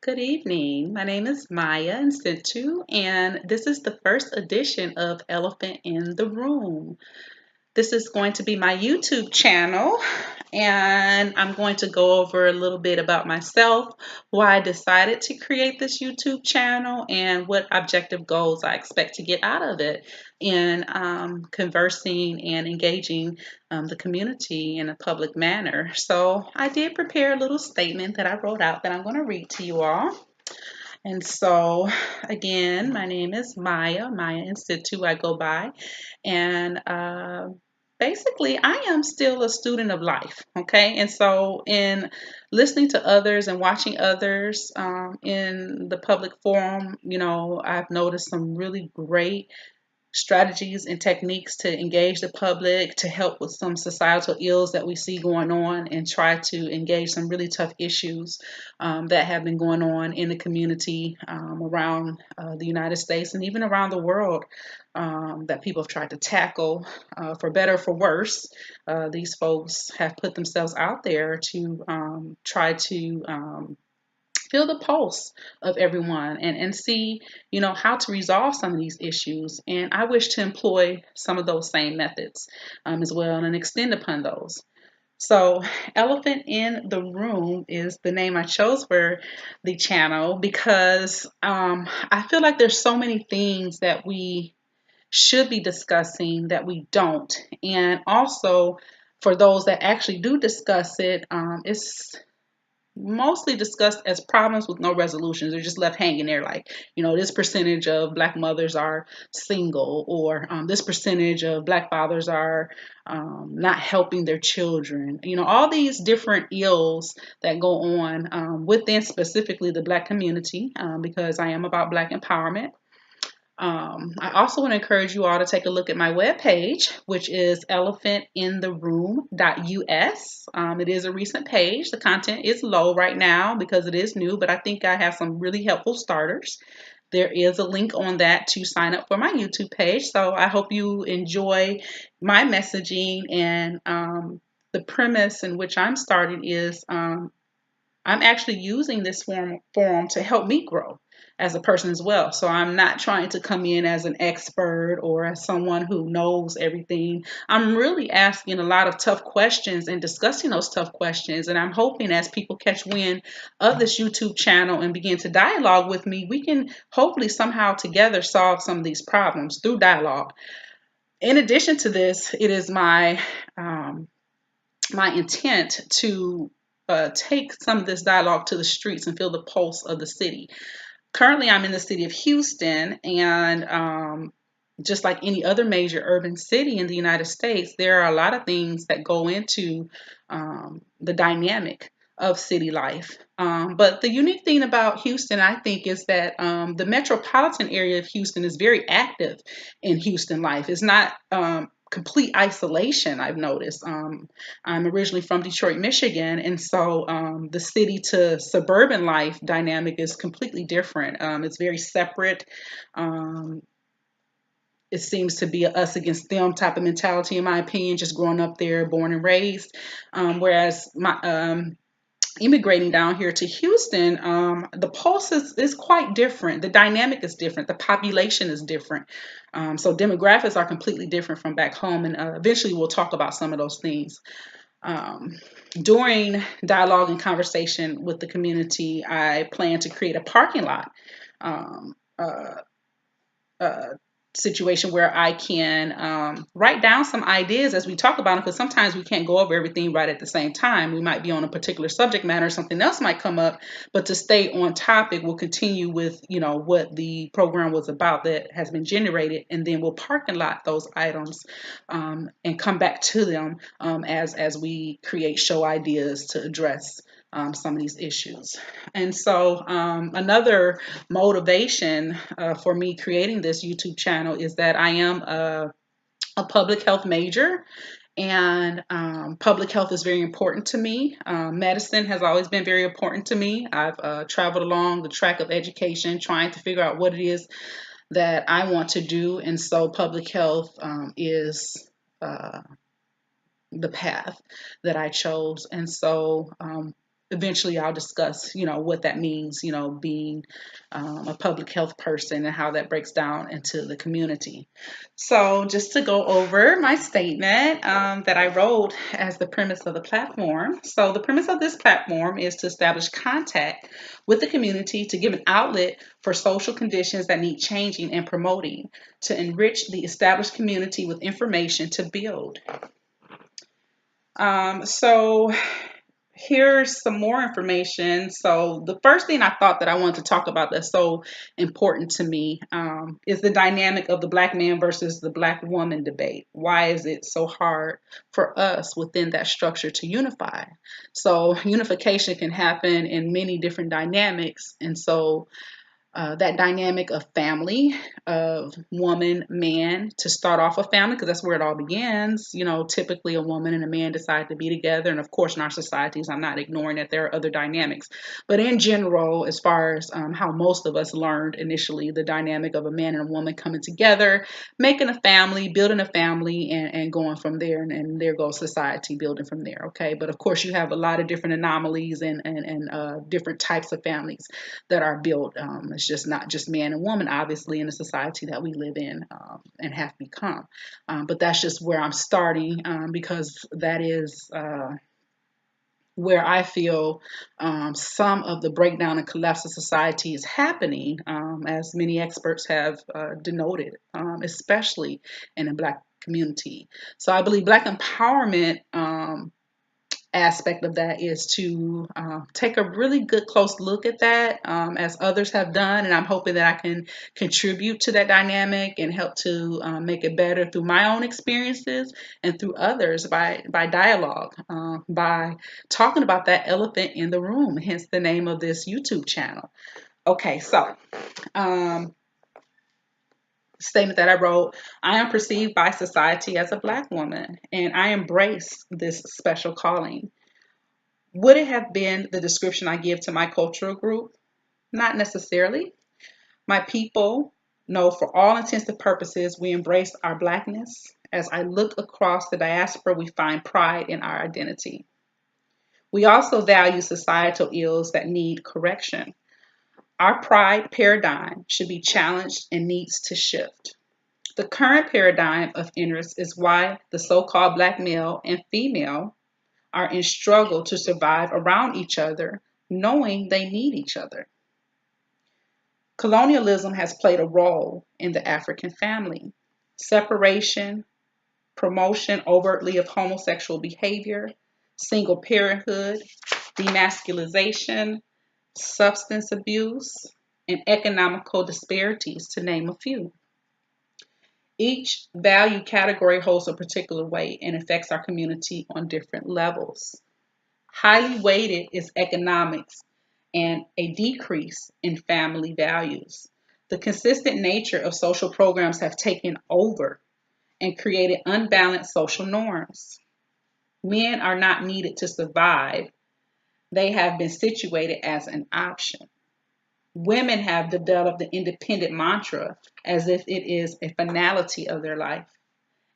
Good evening. My name is Maya Institute, and this is the first edition of Elephant in the Room. This is going to be my YouTube channel, and I'm going to go over a little bit about myself, why I decided to create this YouTube channel, and what objective goals I expect to get out of it in conversing and engaging the community in a public manner. So I did prepare a little statement that I wrote out that I'm going to read to you all. And so, again, my name is Maya Institute, I go by. And basically, I am still a student of life, okay? And so, in listening to others and watching others in the public forum, I've noticed some really great strategies and techniques to engage the public, to help with some societal ills that we see going on, and try to engage some really tough issues that have been going on in the community around the United States and even around the world that people have tried to tackle. For better or for worse, these folks have put themselves out there to try to feel the pulse of everyone and see, how to resolve some of these issues. And I wish to employ some of those same methods as well and extend upon those. So, Elephant in the Room is the name I chose for the channel because I feel like there's so many things that we should be discussing that we don't. And also, for those that actually do discuss it, it's mostly discussed as problems with no resolutions. They're just left hanging there like, this percentage of Black mothers are single, or this percentage of Black fathers are not helping their children. All these different ills that go on within specifically the Black community, because I am about Black empowerment. I also want to encourage you all to take a look at my webpage, which is elephantintheroom.us. It is a recent page. The content is low right now because it is new, but I think I have some really helpful starters. There is a link on that to sign up for my YouTube page. So I hope you enjoy my messaging. And the premise in which I'm starting is I'm actually using this forum to help me grow as a person as well. So I'm not trying to come in as an expert or as someone who knows everything. I'm really asking a lot of tough questions and discussing those tough questions. And I'm hoping as people catch wind of this YouTube channel and begin to dialogue with me, we can hopefully somehow together solve some of these problems through dialogue. In addition to this, it is my intent to take some of this dialogue to the streets and feel the pulse of the city. Currently, I'm in the city of Houston, and just like any other major urban city in the United States, there are a lot of things that go into the dynamic of city life. But the unique thing about Houston, I think, is that the metropolitan area of Houston is very active in Houston life. It's not complete isolation, I've noticed. I'm originally from Detroit, Michigan, and so the city to suburban life dynamic is completely different. It's very separate. It seems to be a us against them type of mentality, in my opinion, just growing up there, born and raised. Whereas my immigrating down here to Houston, the pulse is quite different. The dynamic is different. The population is different. So demographics are completely different from back home. And eventually we'll talk about some of those things. During dialogue and conversation with the community, I plan to create a parking lot. Um, uh, Situation where I can write down some ideas as we talk about them, because sometimes we can't go over everything right at the same time. We might be on a particular subject matter, something else might come up, but to stay on topic, we'll continue with what the program was about that has been generated, and then we'll parking lot those items and come back to them as we create show ideas to address some of these issues. And so another motivation for me creating this YouTube channel is that I am a public health major, and public health is very important to me. Medicine has always been very important to me. I've traveled along the track of education trying to figure out what it is that I want to do, and so public health is the path that I chose. And so eventually I'll discuss, what that means, being a public health person and how that breaks down into the community. So just to go over my statement that I wrote as the premise of the platform. So the premise of this platform is to establish contact with the community to give an outlet for social conditions that need changing and promoting, to enrich the established community with information to build. So here's some more information. So the first thing I thought that I wanted to talk about that's so important to me is the dynamic of the Black man versus the Black woman debate. Why is it so hard for us within that structure to unify? So unification can happen in many different dynamics. And so that dynamic of family, of woman, man, to start off a family, because that's where it all begins. Typically a woman and a man decide to be together. And of course, in our societies, I'm not ignoring that there are other dynamics. But in general, as far as how most of us learned initially, the dynamic of a man and a woman coming together, making a family, building a family, and going from there. And there goes society building from there. Okay. But of course, you have a lot of different anomalies and different types of families that are built. It's just not just man and woman, obviously, in the society that we live in and have become. But that's just where I'm starting because that is where I feel some of the breakdown and collapse of society is happening, as many experts have denoted, especially in the Black community. So I believe Black empowerment aspect of that is to take a really good close look at that, as others have done, and I'm hoping that I can contribute to that dynamic and help to make it better through my own experiences and through others by dialogue, by talking about that elephant in the room, hence the name of this YouTube channel. Okay, so statement that I wrote: I am perceived by society as a Black woman, and I embrace this special calling. Would it have been the description I give to my cultural group? Not necessarily. My people know, for all intents and purposes, we embrace our Blackness. As I look across the diaspora, we find pride in our identity. We also value societal ills that need correction. Our pride paradigm should be challenged and needs to shift. The current paradigm of interest is why the so-called Black male and female are in struggle to survive around each other, knowing they need each other. Colonialism has played a role in the African family. Separation, promotion overtly of homosexual behavior, single parenthood, demasculization, substance abuse, and economical disparities, to name a few. Each value category holds a particular weight and affects our community on different levels. Highly weighted is economics and a decrease in family values. The consistent nature of social programs have taken over and created unbalanced social norms. Men are not needed to survive. They have been situated as an option. Women have developed the independent mantra as if it is a finality of their life,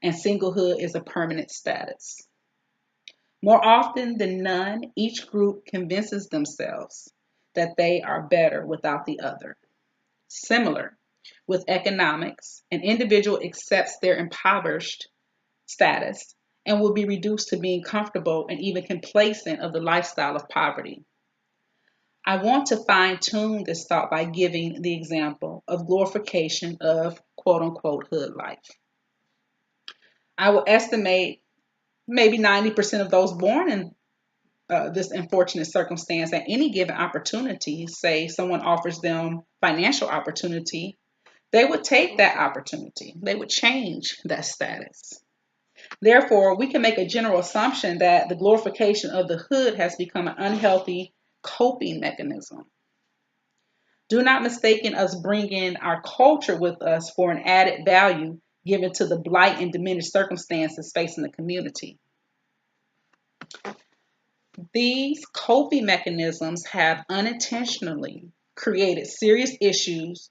and singlehood is a permanent status. More often than none, each group convinces themselves that they are better without the other. Similar with economics, an individual accepts their impoverished status and will be reduced to being comfortable and even complacent of the lifestyle of poverty. I want to fine-tune this thought by giving the example of glorification of quote-unquote hood life. I will estimate maybe 90% of those born in this unfortunate circumstance at any given opportunity, say someone offers them financial opportunity, they would take that opportunity. They would change that status. Therefore, we can make a general assumption that the glorification of the hood has become an unhealthy coping mechanism. Do not mistake us bringing our culture with us for an added value given to the blight and diminished circumstances facing the community. These coping mechanisms have unintentionally created serious issues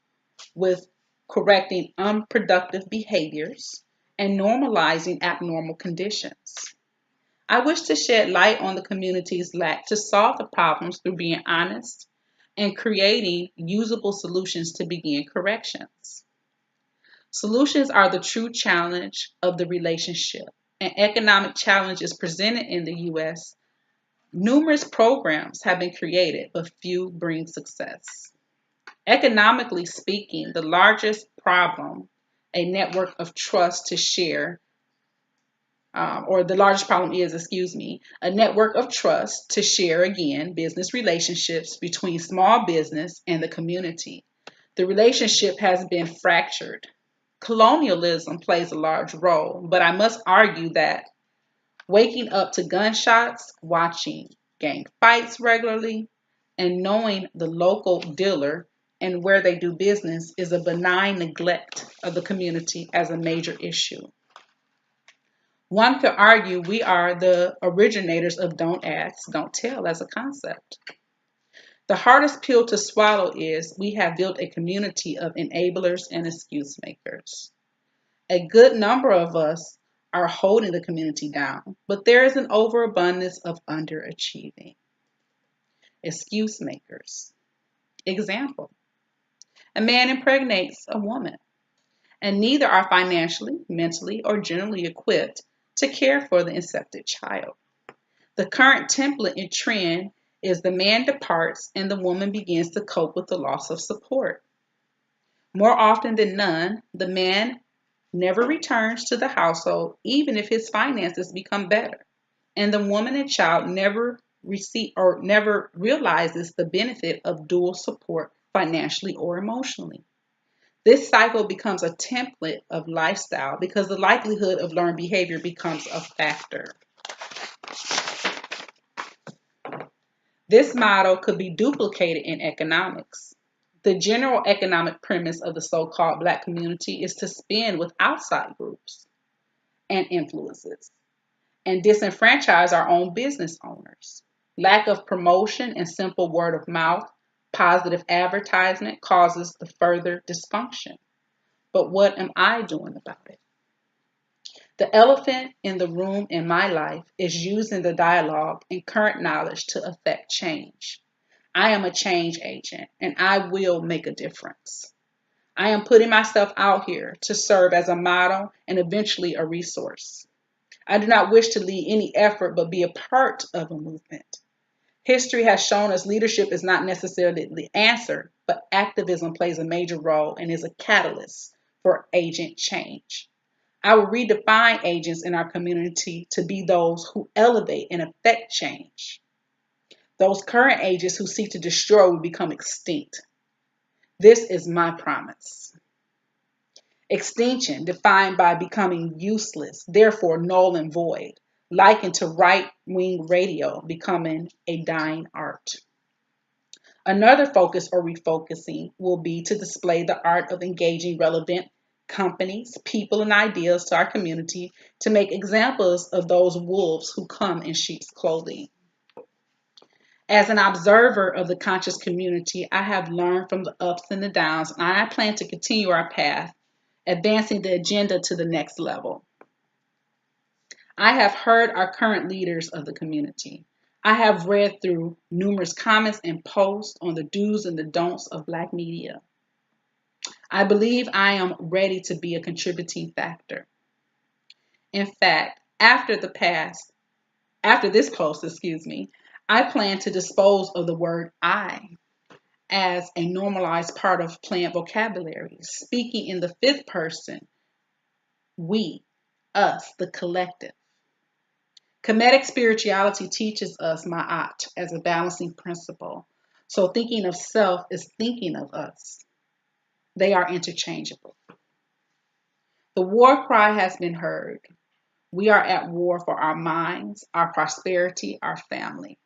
with correcting unproductive behaviors and normalizing abnormal conditions. I wish to shed light on the community's lack to solve the problems through being honest and creating usable solutions to begin corrections. Solutions are the true challenge of the relationship. An economic challenge is presented in the U.S. Numerous programs have been created, but few bring success. Economically speaking, the largest problem, a network of trust to share, or the largest problem is, a network of trust to share again business relationships between small business and the community. The relationship has been fractured. Colonialism plays a large role, but I must argue that waking up to gunshots, watching gang fights regularly, and knowing the local dealer and where they do business is a benign neglect of the community as a major issue. One could argue we are the originators of don't ask, don't tell as a concept. The hardest pill to swallow is we have built a community of enablers and excuse makers. A good number of us are holding the community down, but there is an overabundance of underachieving. Excuse makers. Example: a man impregnates a woman, and neither are financially, mentally, or generally equipped to care for the incepted child. The current template and trend is the man departs and the woman begins to cope with the loss of support. More often than none, the man never returns to the household even if his finances become better, and the woman and child never realizes the benefit of dual support financially or emotionally. This cycle becomes a template of lifestyle because the likelihood of learned behavior becomes a factor. This model could be duplicated in economics. The general economic premise of the so-called Black community is to spend with outside groups and influences and disenfranchise our own business owners. Lack of promotion and simple word of mouth, positive advertisement causes the further dysfunction. But what am I doing about it? The elephant in the room in my life is using the dialogue and current knowledge to affect change. I am a change agent and I will make a difference. I am putting myself out here to serve as a model and eventually a resource. I do not wish to lead any effort but be a part of a movement. History has shown us leadership is not necessarily the answer, but activism plays a major role and is a catalyst for agent change. I will redefine agents in our community to be those who elevate and affect change. Those current agents who seek to destroy will become extinct. This is my promise. Extinction, defined by becoming useless, therefore null and void, likened to right-wing radio becoming a dying art. Another focus or refocusing will be to display the art of engaging relevant companies, people, and ideas to our community to make examples of those wolves who come in sheep's clothing. As an observer of the conscious community, I have learned from the ups and the downs, and I plan to continue our path, advancing the agenda to the next level. I have heard our current leaders of the community. I have read through numerous comments and posts on the do's and the don'ts of Black media. I believe I am ready to be a contributing factor. In fact, after this post, I plan to dispose of the word I as a normalized part of plant vocabulary, speaking in the fifth person, we, us, the collective. Kemetic spirituality teaches us ma'at as a balancing principle. So thinking of self is thinking of us. They are interchangeable. The war cry has been heard. We are at war for our minds, our prosperity, our family.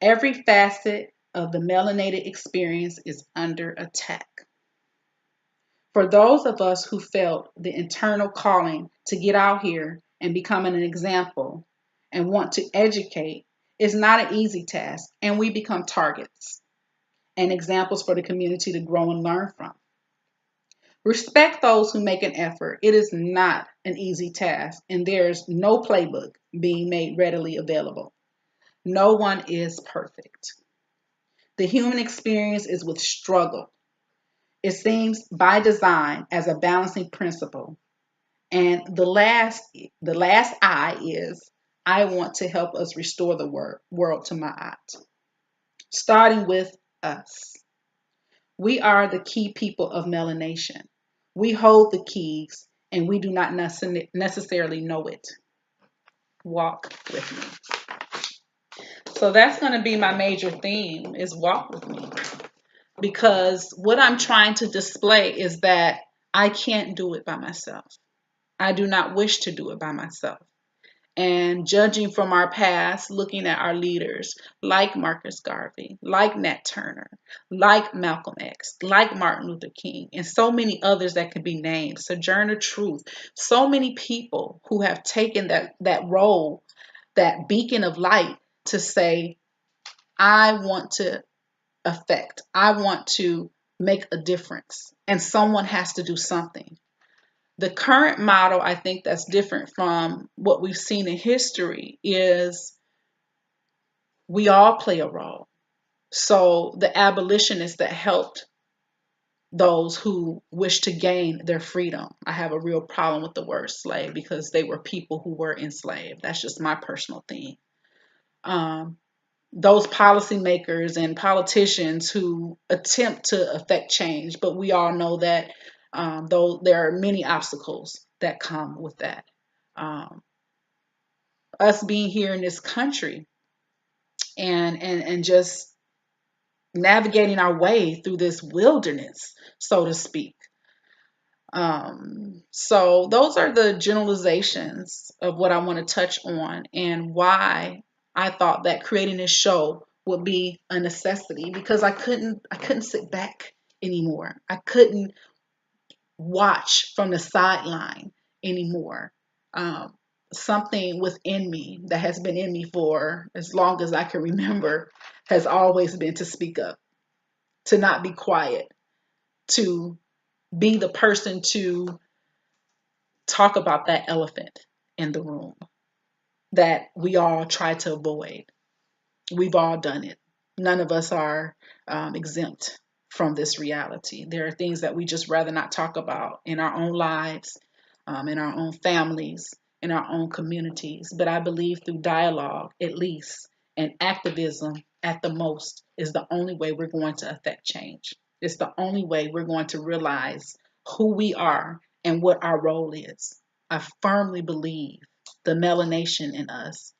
Every facet of the melanated experience is under attack. For those of us who felt the internal calling to get out here and become an example and want to educate, it's not an easy task, and we become targets and examples for the community to grow and learn from. Respect those who make an effort. It is not an easy task, and there's no playbook. being made readily available. No one is perfect. The human experience is with struggle. It seems by design as a balancing principle. And the last I is I want to help us restore the world to Ma'at, starting with us. We are the key people of melanation. We hold the keys and we do not necessarily know it. Walk with me. So that's going to be my major theme is walk with me. Because what I'm trying to display is that I can't do it by myself. I do not wish to do it by myself. And judging from our past, looking at our leaders like Marcus Garvey, like Nat Turner, like Malcolm X, like Martin Luther King, and so many others that could be named, Sojourner Truth, so many people who have taken that role, that beacon of light to say, I want to affect, I want to make a difference, and someone has to do something. The current model, I think that's different from what we've seen in history, is we all play a role. So the abolitionists that helped those who wish to gain their freedom, I have a real problem with the word slave because they were people who were enslaved. That's just my personal thing. Those policymakers and politicians who attempt to affect change, but we all know that though there are many obstacles that come with that. Um, us being here in this country and just navigating our way through this wilderness, so to speak. So those are the generalizations of what I want to touch on and why I thought that creating this show would be a necessity because I couldn't sit back anymore. I couldn't watch from the sideline anymore. Something within me that has been in me for as long as I can remember has always been to speak up, to not be quiet, to be the person to talk about that elephant in the room that we all try to avoid. We've all done it. None of us are exempt from this reality. There are things that we just rather not talk about in our own lives, in our own families, in our own communities. But I believe through dialogue, at least, and activism at the most, is the only way we're going to affect change. It's the only way we're going to realize who we are and what our role is. I firmly believe the melanation in us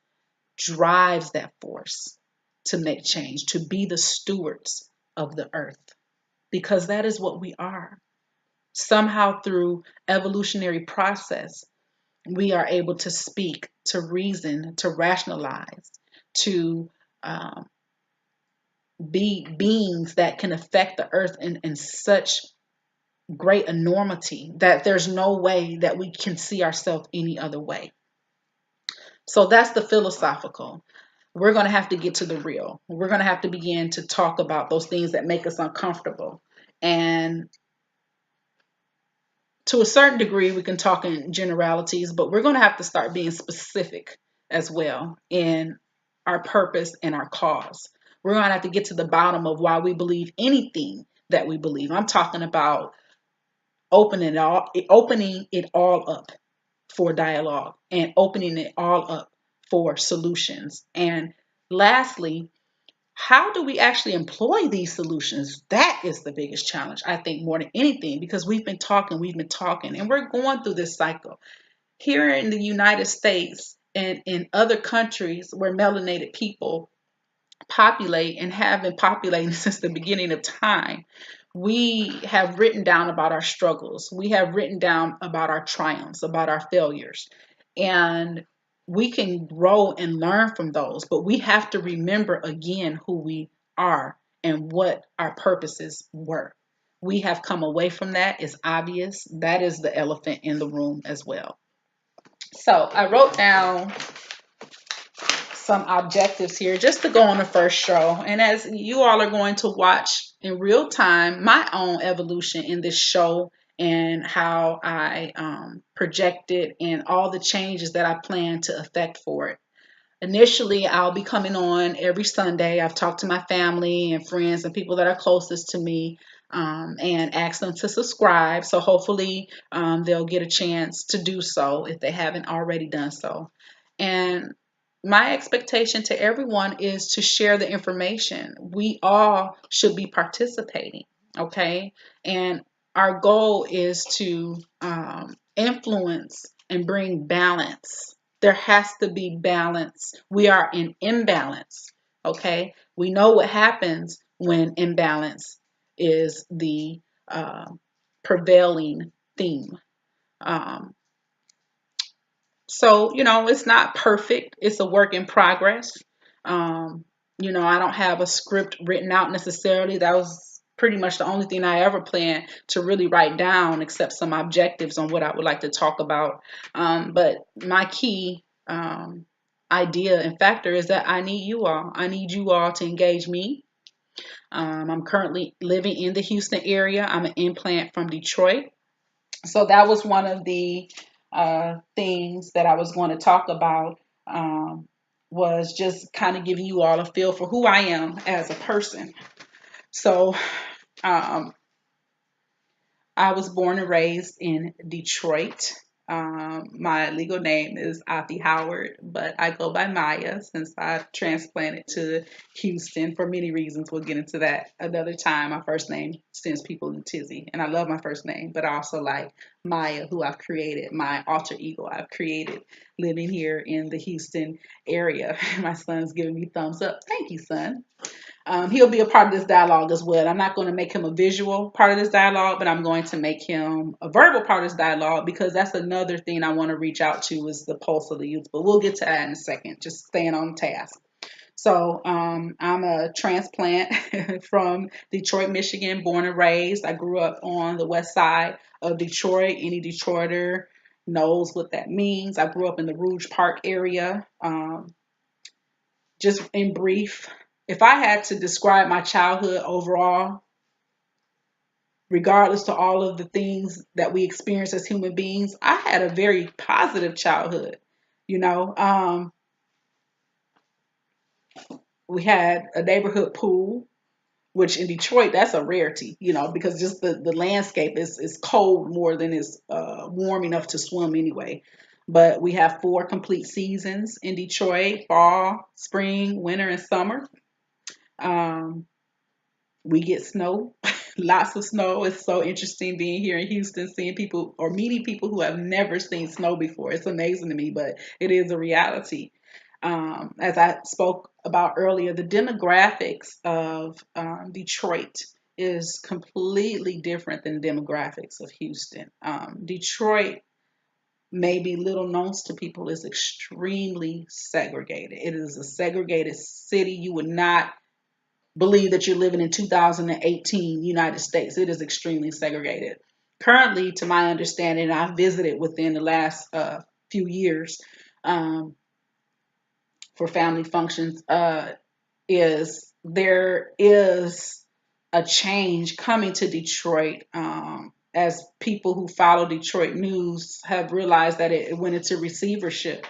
drives that force to make change, to be the stewards of the earth, because that is what we are. Somehow through evolutionary process, we are able to speak, to reason, to rationalize, to be beings that can affect the earth in such great enormity that there's no way that we can see ourselves any other way. So that's the philosophical. We're going to have to get to the real. We're going to have to begin to talk about those things that make us uncomfortable. And to a certain degree, we can talk in generalities, but we're going to have to start being specific as well in our purpose and our cause. We're going to have to get to the bottom of why we believe anything that we believe. I'm talking about opening it all up for dialogue and opening it all up for solutions. And lastly, how do we actually employ these solutions? That is the biggest challenge, I think, more than anything, because we've been talking, and we're going through this cycle. Here in the United States and in other countries where melanated people populate and have been populating since the beginning of time, we have written down about our struggles. We have written down about our triumphs, about our failures. And we can grow and learn from those, but we have to remember again who we are and what our purposes were. We have come away from that. It's obvious. That is the elephant in the room as well. So I wrote down some objectives here just to go on the first show. And as you all are going to watch in real time, my own evolution in this show and how I project it and all the changes that I plan to effect for it. Initially, I'll be coming on every Sunday. I've talked to my family and friends and people that are closest to me, and asked them to subscribe. So hopefully, they'll get a chance to do so if they haven't already done so. And my expectation to everyone is to share the information. We all should be participating, okay? And our goal is to influence and bring balance. There has to be balance. We are in imbalance, okay? We know what happens when imbalance is the uh, prevailing theme. Um, so, it's not perfect. It's a work in progress. Um, I don't have a script written out necessarily. That was pretty much the only thing I ever planned to really write down, except some objectives on what I would like to talk about. But my key idea and factor is that I need you all. I need you all to engage me. I'm currently living in the Houston area. I'm an implant from Detroit. So that was one of the things that I was going to talk about, was just kind of giving you all a feel for who I am as a person. So um, I was born and raised in Detroit. My legal name is Afi Howard, but I go by Maya since I've transplanted to Houston for many reasons. We'll get into that another time. My first name sends people in tizzy, and I love my first name, but I also like Maya, who I've created, my alter ego I've created living here in the Houston area. My son's giving me thumbs up. Thank you, son. He'll be a part of this dialogue as well. I'm not going to make him a visual part of this dialogue, but I'm going to make him a verbal part of this dialogue, because that's another thing I want to reach out to, is the pulse of the youth. But we'll get to that in a second, just staying on task. So I'm a transplant from Detroit, Michigan, born and raised. I grew up on the west side of Detroit. Any Detroiter knows what that means. I grew up in the Rouge Park area. Just in brief, if I had to describe my childhood overall, regardless to all of the things that we experience as human beings, I had a very positive childhood. You know, we had a neighborhood pool, which in Detroit, that's a rarity, because just the landscape is cold more than it's warm enough to swim anyway. But we have 4 complete seasons in Detroit: fall, spring, winter, and summer. Um, we get snow, lots of snow. It's so interesting being here in Houston, seeing people or meeting people who have never seen snow before. It's amazing to me, but it is a reality. As I spoke about earlier, the demographics of Detroit is completely different than the demographics of Houston. Detroit, maybe little known to people, is extremely segregated. It is a segregated city. You would not believe that you're living in 2018 United States. It is extremely segregated. Currently, to my understanding, I've visited within the last few years for family functions, is there is a change coming to Detroit, as people who follow Detroit news have realized that it went into receivership,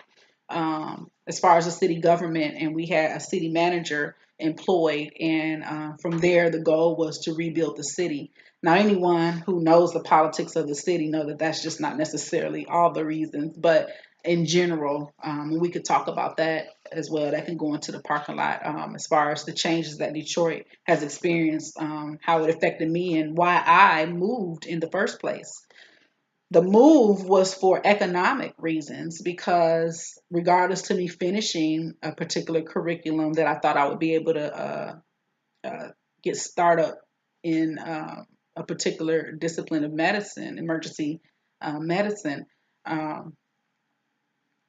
as far as the city government, and we had a city manager employed, and from there the goal was to rebuild the city. Now, anyone who knows the politics of the city know that that's just not necessarily all the reasons, but in general, we could talk about that as well. That can go into the parking lot, as far as the changes that Detroit has experienced, how it affected me, and why I moved in the first place. The move was for economic reasons, because regardless to me finishing a particular curriculum that I thought I would be able to get started in a particular discipline of medicine, emergency medicine,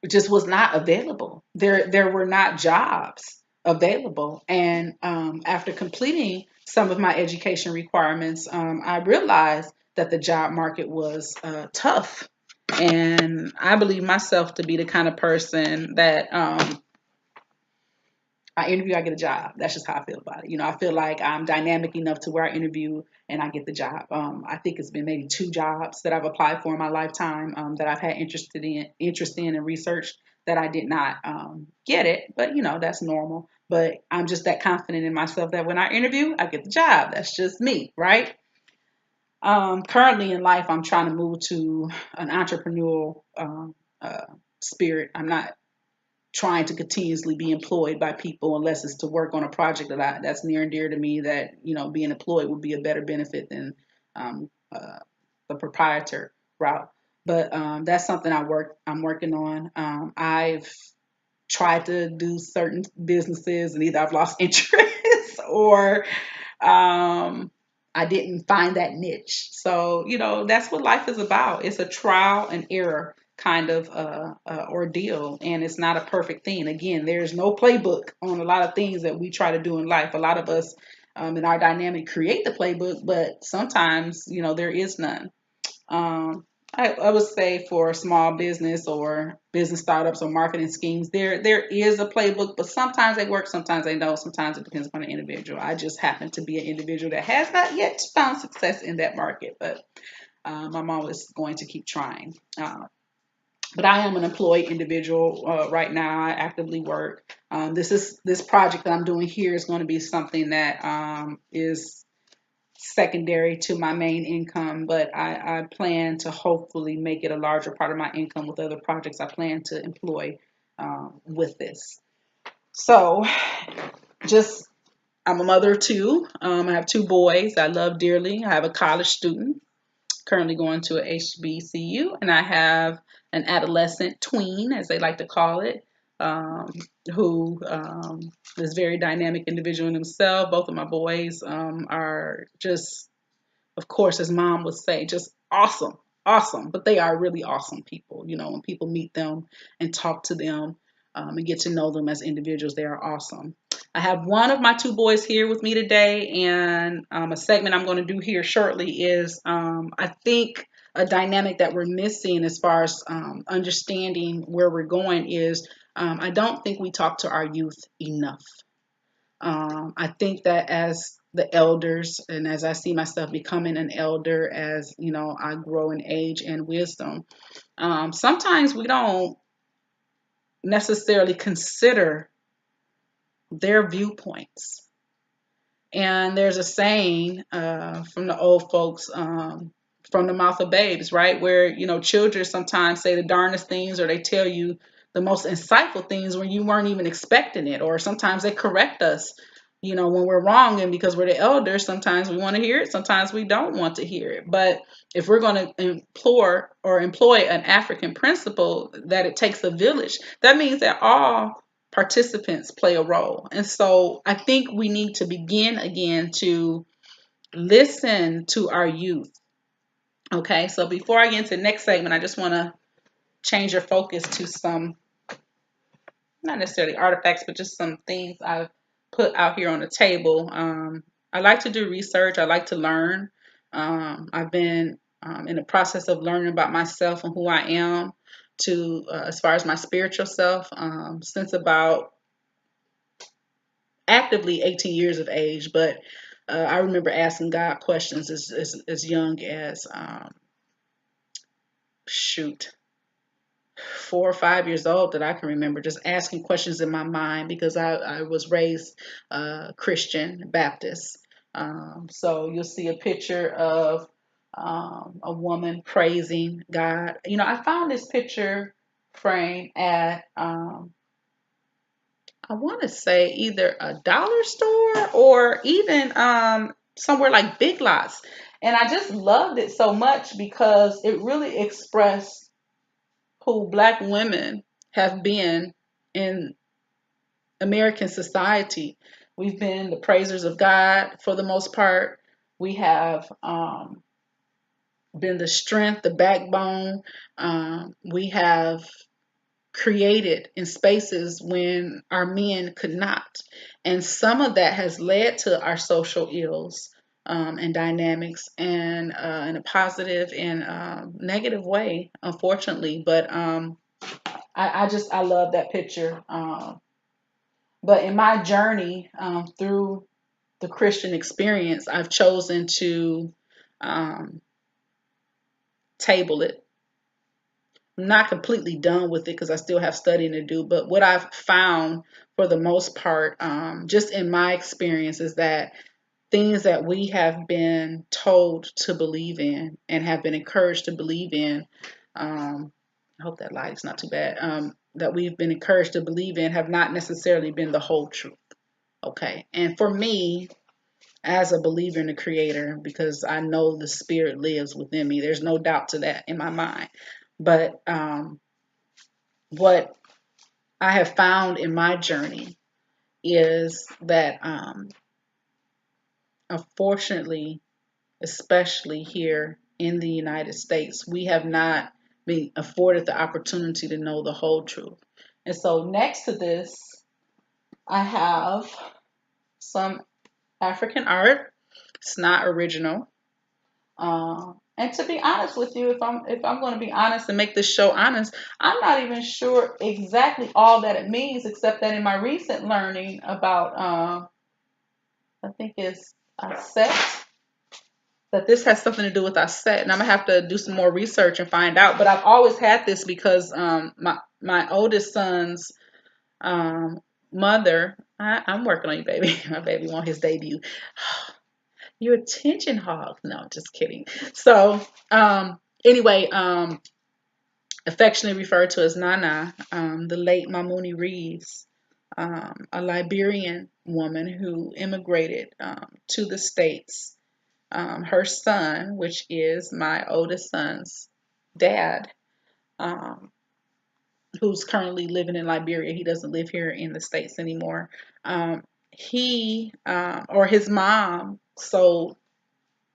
it just was not available. There were not jobs available. And after completing some of my education requirements, I realized that the job market was tough. And I believe myself to be the kind of person that I interview, I get a job. That's just how I feel about it. You know, I feel like I'm dynamic enough to where I interview and I get the job. I think it's been maybe 2 jobs that I've applied for in my lifetime that I've had interest in and researched that I did not get it. But you know, that's normal. But I'm just that confident in myself that when I interview, I get the job. That's just me, right? Currently in life, I'm trying to move to an entrepreneurial spirit. I'm not trying to continuously be employed by people unless it's to work on a project that's near and dear to me, that you know being employed would be a better benefit than um, uh, the proprietor route. But that's something I'm working on. I've tried to do certain businesses and either I've lost interest or um, I didn't find that niche. So, you know, that's what life is about. It's a trial and error kind of ordeal, and it's not a perfect thing. Again, there's no playbook on a lot of things that we try to do in life. A lot of us in our dynamic create the playbook, but sometimes, you know, there is none. Um, I would say for small business or business startups or marketing schemes, there is a playbook, but sometimes they work, sometimes they don't. Sometimes it depends upon the individual. I just happen to be an individual that has not yet found success in that market, but I'm always going to keep trying. But I am an employed individual right now. I actively work. This project that I'm doing here is going to be something that is secondary to my main income, but I plan to hopefully make it a larger part of my income with other projects I plan to employ with this. So, just I'm a mother of two. I have 2 boys I love dearly. I have a college student currently going to a HBCU, and I have an adolescent tween, as they like to call it, um, who is a very dynamic individual in himself. Both of my boys are just, of course, as mom would say, just awesome, awesome. But they are really awesome people. You know, when people meet them and talk to them and get to know them as individuals, they are awesome. I have one of my 2 boys here with me today, and a segment I'm going to do here shortly is I think a dynamic that we're missing as far as understanding where we're going is I don't think we talk to our youth enough. I think that as the elders and as I see myself becoming an elder, as you know, I grow in age and wisdom, sometimes we don't necessarily consider their viewpoints. And there's a saying from the old folks, from the mouth of babes, right? Where, you know, children sometimes say the darndest things or they tell you the most insightful things when you weren't even expecting it. Or sometimes they correct us, you know, when we're wrong. And because we're the elders, sometimes we want to hear it, sometimes we don't want to hear it. But if we're going to implore or employ an African principle that it takes a village, that means that all participants play a role. And so I think we need to begin again to listen to our youth. Okay, so before I get into the next segment, I just want to change your focus to some, not necessarily artifacts, but just some things I've put out here on the table. I like to do research, I like to learn. I've been in the process of learning about myself and who I am to as far as my spiritual self since about actively 18 years of age, but I remember asking God questions as young as, shoot, 4 or 5 years old that I can remember, just asking questions in my mind because I was raised Christian Baptist. So you'll see a picture of a woman praising God. You know, I found this picture frame at I want to say either a dollar store or even somewhere like Big Lots. And I just loved it so much because it really expressed who Black women have been in American society. We've been the praisers of God for the most part. We have been the strength, the backbone. We have created in spaces when our men could not. And some of that has led to our social ills and dynamics and in a positive and negative way, unfortunately. But I love that picture But in my journey through the Christian experience, I've chosen to um, table it. I'm not completely done with it because I still have studying to do. But what I've found for the most part, just in my experience, is that things that we have been told to believe in and have been encouraged to believe in, I hope that light is not too bad, that we've been encouraged to believe in have not necessarily been the whole truth. Okay. And for me, as a believer in the Creator, because I know the Spirit lives within me, there's no doubt to that in my mind. But what I have found in my journey is that, unfortunately, especially here in the United States, we have not been afforded the opportunity to know the whole truth. And so, next to this, I have some African art. It's not original. And to be honest with you, if I'm going to be honest and make this show honest, I'm not even sure exactly all that it means, except that in my recent learning about, I think it's set, that this has something to do with our set, and I'm gonna have to do some more research and find out. But I've always had this because my oldest son's mother. I'm working on you, baby. My baby want his debut. You're attention hog. No, just kidding. So, anyway, affectionately referred to as Nana, the late Mamuni Reeves, a Liberian woman who immigrated to the States. Her son, which is my oldest son's dad, um, who's currently living in Liberia. He doesn't live here in the States anymore. He or his mom sold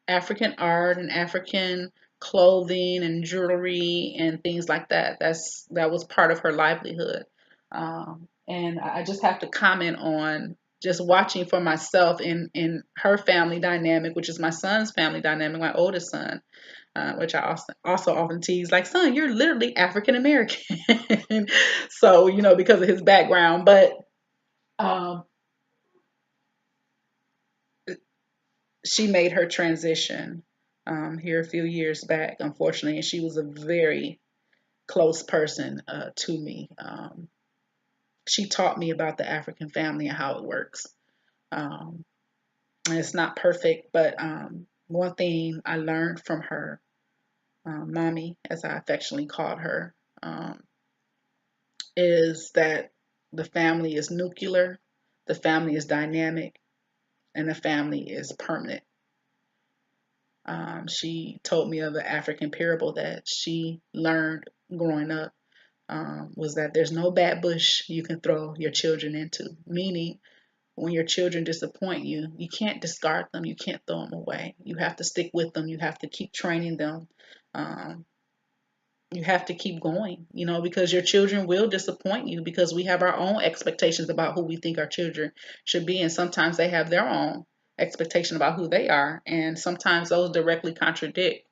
African art and African clothing and jewelry and things like that. That was part of her livelihood. And I just have to comment on just watching for myself in her family dynamic, which is my son's family dynamic, my oldest son, which I also often tease, like, son, you're literally African American. So, because of his background. But um, she made her transition here a few years back, unfortunately, and she was a very close person to me. She taught me about the African family and how it works. And it's not perfect, but one thing I learned from her, mommy, as I affectionately called her, is that the family is nuclear, the family is dynamic, and the family is permanent. She told me of the African parable that she learned growing up, was that there's no bad bush you can throw your children into. Meaning, when your children disappoint you, you can't discard them, you can't throw them away. You have to stick with them, you have to keep training them. Um, you have to keep going, because your children will disappoint you, because we have our own expectations about who we think our children should be. And sometimes they have their own expectation about who they are. And sometimes those directly contradict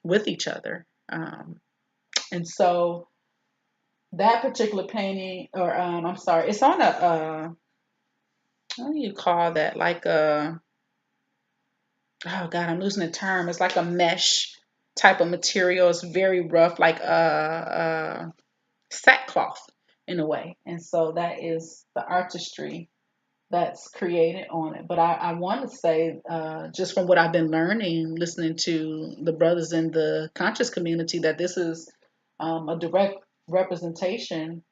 with each other. And so that particular painting, or I'm sorry, it's on what do you call that? Like oh God, I'm losing the term. It's like a mesh type of material. It's very rough, like sackcloth in a way. And so that is the artistry that's created on it. But I want to say, just from what I've been learning, listening to the brothers in the conscious community, that this is a direct representation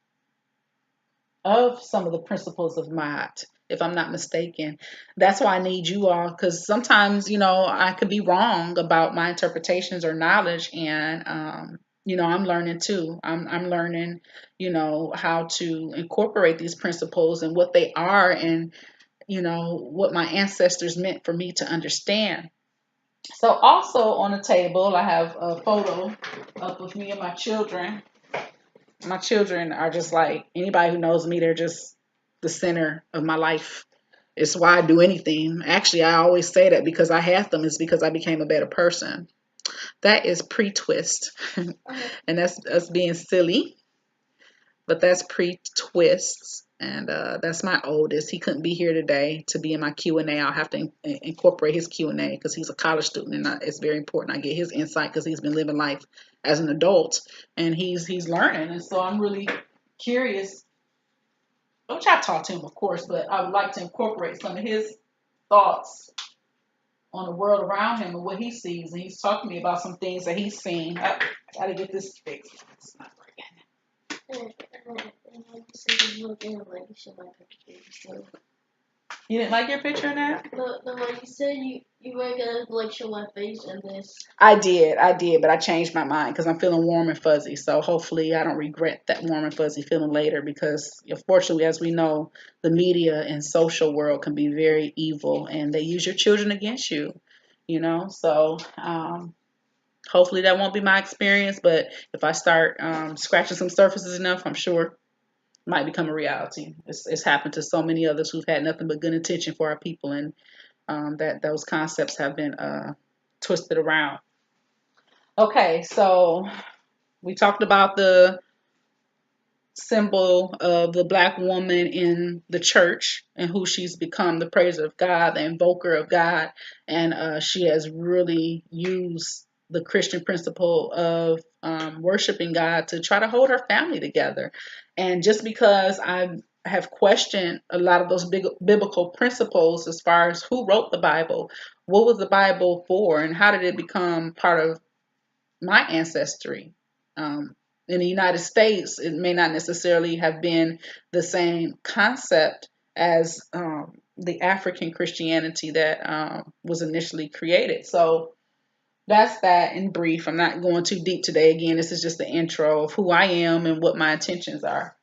of some of the principles of Ma'at, if I'm not mistaken. That's why I need you all, because sometimes, I could be wrong about my interpretations or knowledge, and I'm learning too. I'm learning, how to incorporate these principles and what they are, and what my ancestors meant for me to understand. So also on the table, I have a photo of me and my children. My children are just like anybody who knows me, they're just the center of my life. It's why I do anything. Actually, I always say that because I have them, it's because I became a better person. That is pre-twist. And that's us being silly, but that's pre-twists. And that's my oldest. He couldn't be here today to be in my Q&A. I'll have to incorporate his Q&A because he's a college student, and it's very important I get his insight because he's been living life as an adult, and he's learning. And so I'm really curious, which I taught him, of course, but I would like to incorporate some of his thoughts on the world around him and what he sees. And he's talking to me about some things that he's seen. I got to get this fixed. It's not working. You didn't like your picture in that? No, you said you were gonna like show my face in this. I did, but I changed my mind because I'm feeling warm and fuzzy. So hopefully I don't regret that warm and fuzzy feeling later because unfortunately, as we know, the media and social world can be very evil and they use your children against you, you know? So hopefully that won't be my experience, but if I start scratching some surfaces enough, I'm sure might become a reality. It's happened to so many others who've had nothing but good intention for our people, and that those concepts have been twisted around. Okay, so we talked about the symbol of the black woman in the church and who she's become, the praiser of God, the invoker of God, and she has really used the Christian principle of worshiping God to try to hold her family together. And just because I have questioned a lot of those big biblical principles as far as who wrote the Bible, what was the Bible for, and how did it become part of my ancestry. In the United States, it may not necessarily have been the same concept as the African Christianity that was initially created. So that's that in brief. I'm not going too deep today. Again, this is just the intro of who I am and what my intentions are.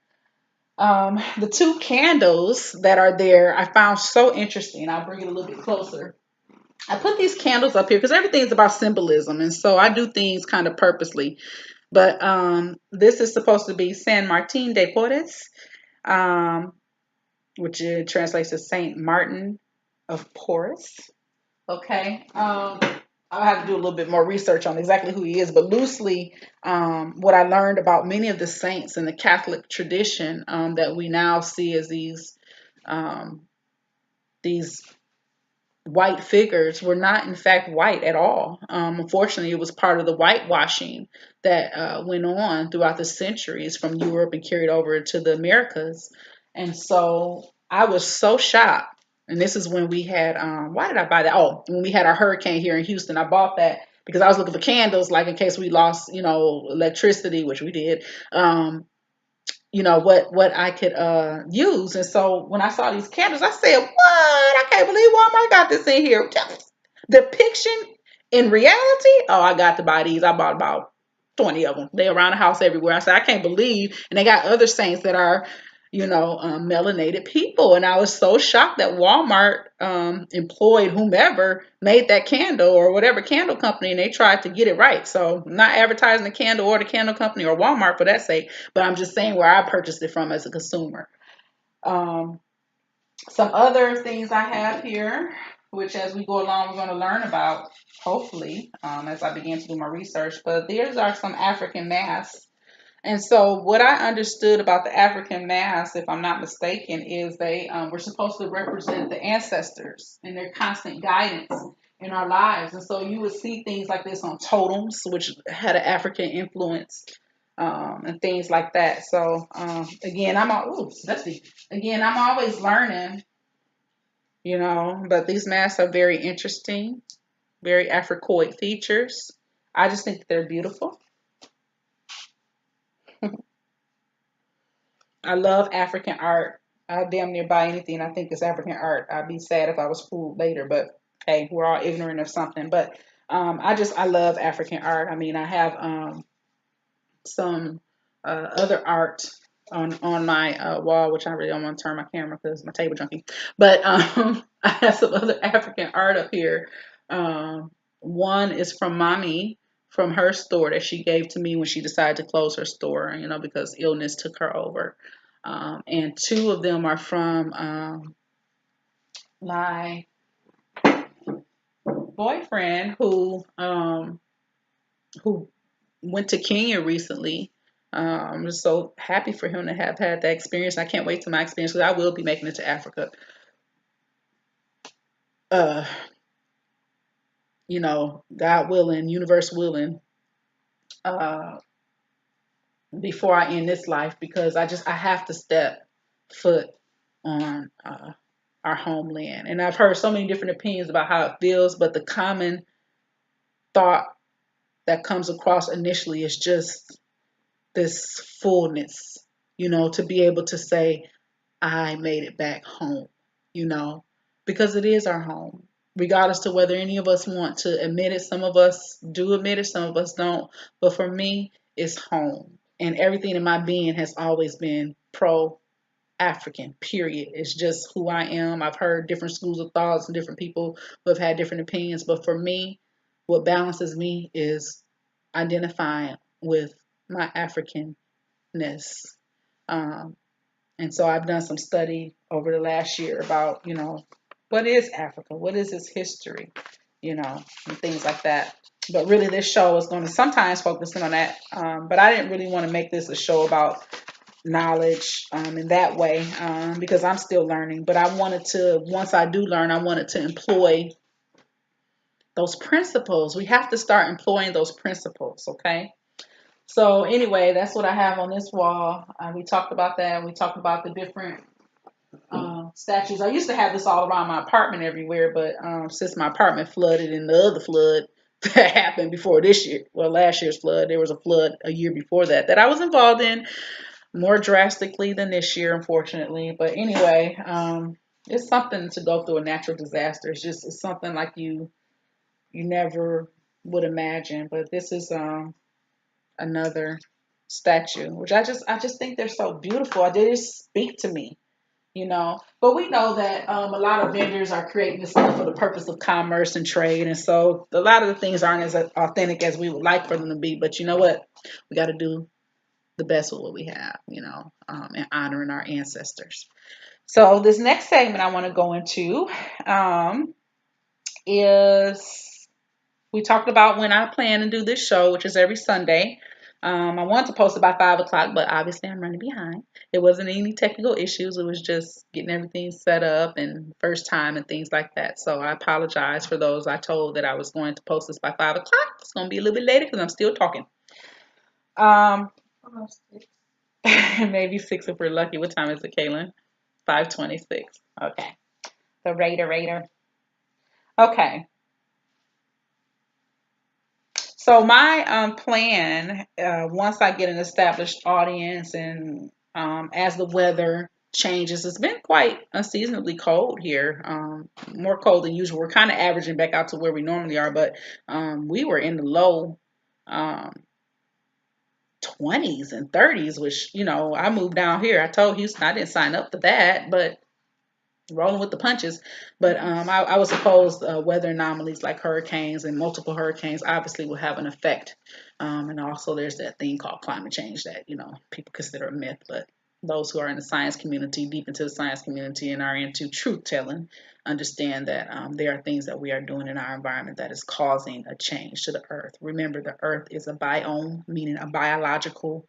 The two candles that are there, I found so interesting. I'll bring it a little bit closer. I put these candles up here because everything's about symbolism, and so I do things kind of purposely. But this is supposed to be San Martin de Porres, um, which translates to Saint Martin of Porres. Okay. I'll have to do a little bit more research on exactly who he is, but loosely, what I learned about many of the saints in the Catholic tradition that we now see as these white figures were not in fact white at all. Unfortunately, it was part of the whitewashing that went on throughout the centuries from Europe and carried over to the Americas. And so I was so shocked. And this is when we had, why did I buy that? Oh, when we had our hurricane here in Houston, I bought that because I was looking for candles, like in case we lost, electricity, which we did. What I could use. And so when I saw these candles, I said, what? I can't believe Walmart got this in here. Depiction in reality, oh, I got to buy these. I bought about 20 of them. They're around the house everywhere. I said, I can't believe. And they got other saints that are melanated people. And I was so shocked that Walmart employed whomever made that candle or whatever candle company, and they tried to get it right. So I'm not advertising the candle or the candle company or Walmart for that sake, but I'm just saying where I purchased it from as a consumer. Some other things I have here, which as we go along, we're going to learn about, hopefully, as I begin to do my research. But these are some African masks. And so what I understood about the African masks, if I'm not mistaken, is they were supposed to represent the ancestors and their constant guidance in our lives. And so you would see things like this on totems, which had an African influence, and things like that. So again, I'm always learning, but these masks are very interesting, very Africoid features. I just think that they're beautiful. I love African art. I'll damn near buy anything I think is African art. I'd be sad if I was fooled later, but hey, we're all ignorant of something. But I love African art. I mean, I have some other art on my wall, which I really don't want to turn my camera because my table junkie. But I have some other African art up here. One is from Mommy, from her store that she gave to me when she decided to close her store, because illness took her over. And two of them are from my boyfriend who went to Kenya recently, I'm just so happy for him to have had that experience. I can't wait to my experience because I will be making it to Africa. Uh, God willing, universe willing, uh, before I end this life, because I have to step foot on our homeland. And I've heard so many different opinions about how it feels, but the common thought that comes across initially is just this fullness, to be able to say, I made it back home, you know, because it is our home, regardless to whether any of us want to admit it. Some of us do admit it, some of us don't. But for me, it's home. And everything in my being has always been pro African, period. It's just who I am. I've heard different schools of thoughts and different people who have had different opinions. But for me, what balances me is identifying with my Africanness. Um, and so I've done some study over the last year about, what is Africa? What is its history? And things like that. But really, this show is going to sometimes focus in on that. But I didn't really want to make this a show about knowledge in that way because I'm still learning. But I wanted to, once I do learn, I wanted to employ those principles. We have to start employing those principles, okay? So anyway, that's what I have on this wall. We talked about that. We talked about the different statues. I used to have this all around my apartment everywhere, but since my apartment flooded in the other flood that happened before this year, well, last year's flood, there was a flood a year before that I was involved in more drastically than this year, unfortunately. But anyway, it's something to go through a natural disaster. It's something like you never would imagine. But this is another statue, which I just think they're so beautiful. They just speak to me. But we know that a lot of vendors are creating this stuff for the purpose of commerce and trade, and so a lot of the things aren't as authentic as we would like for them to be. But you know what? We got to do the best with what we have, and honoring our ancestors. So this next segment I want to go into um, is we talked about when I plan to do this show, which is every Sunday. I wanted to post it by 5 o'clock, but obviously I'm running behind. It wasn't any technical issues. It was just getting everything set up and first time and things like that. So I apologize for those I told that I was going to post this by 5 o'clock. It's going to be a little bit later because I'm still talking. Um, maybe 6 if we're lucky. What time is it, Kaylin? 5:26. Okay. The Raider. Okay. So my plan, once I get an established audience and as the weather changes, it's been quite unseasonably cold here, more cold than usual. We're kind of averaging back out to where we normally are, but we were in the low um, 20s and 30s, which, I moved down here. I told Houston I didn't sign up for that, but rolling with the punches. But I would suppose weather anomalies like hurricanes and multiple hurricanes obviously will have an effect. And also there's that thing called climate change that, people consider a myth, but those who are in the science community, deep into the science community and are into truth telling, understand that there are things that we are doing in our environment that is causing a change to the earth. Remember, the earth is a biome, meaning a biological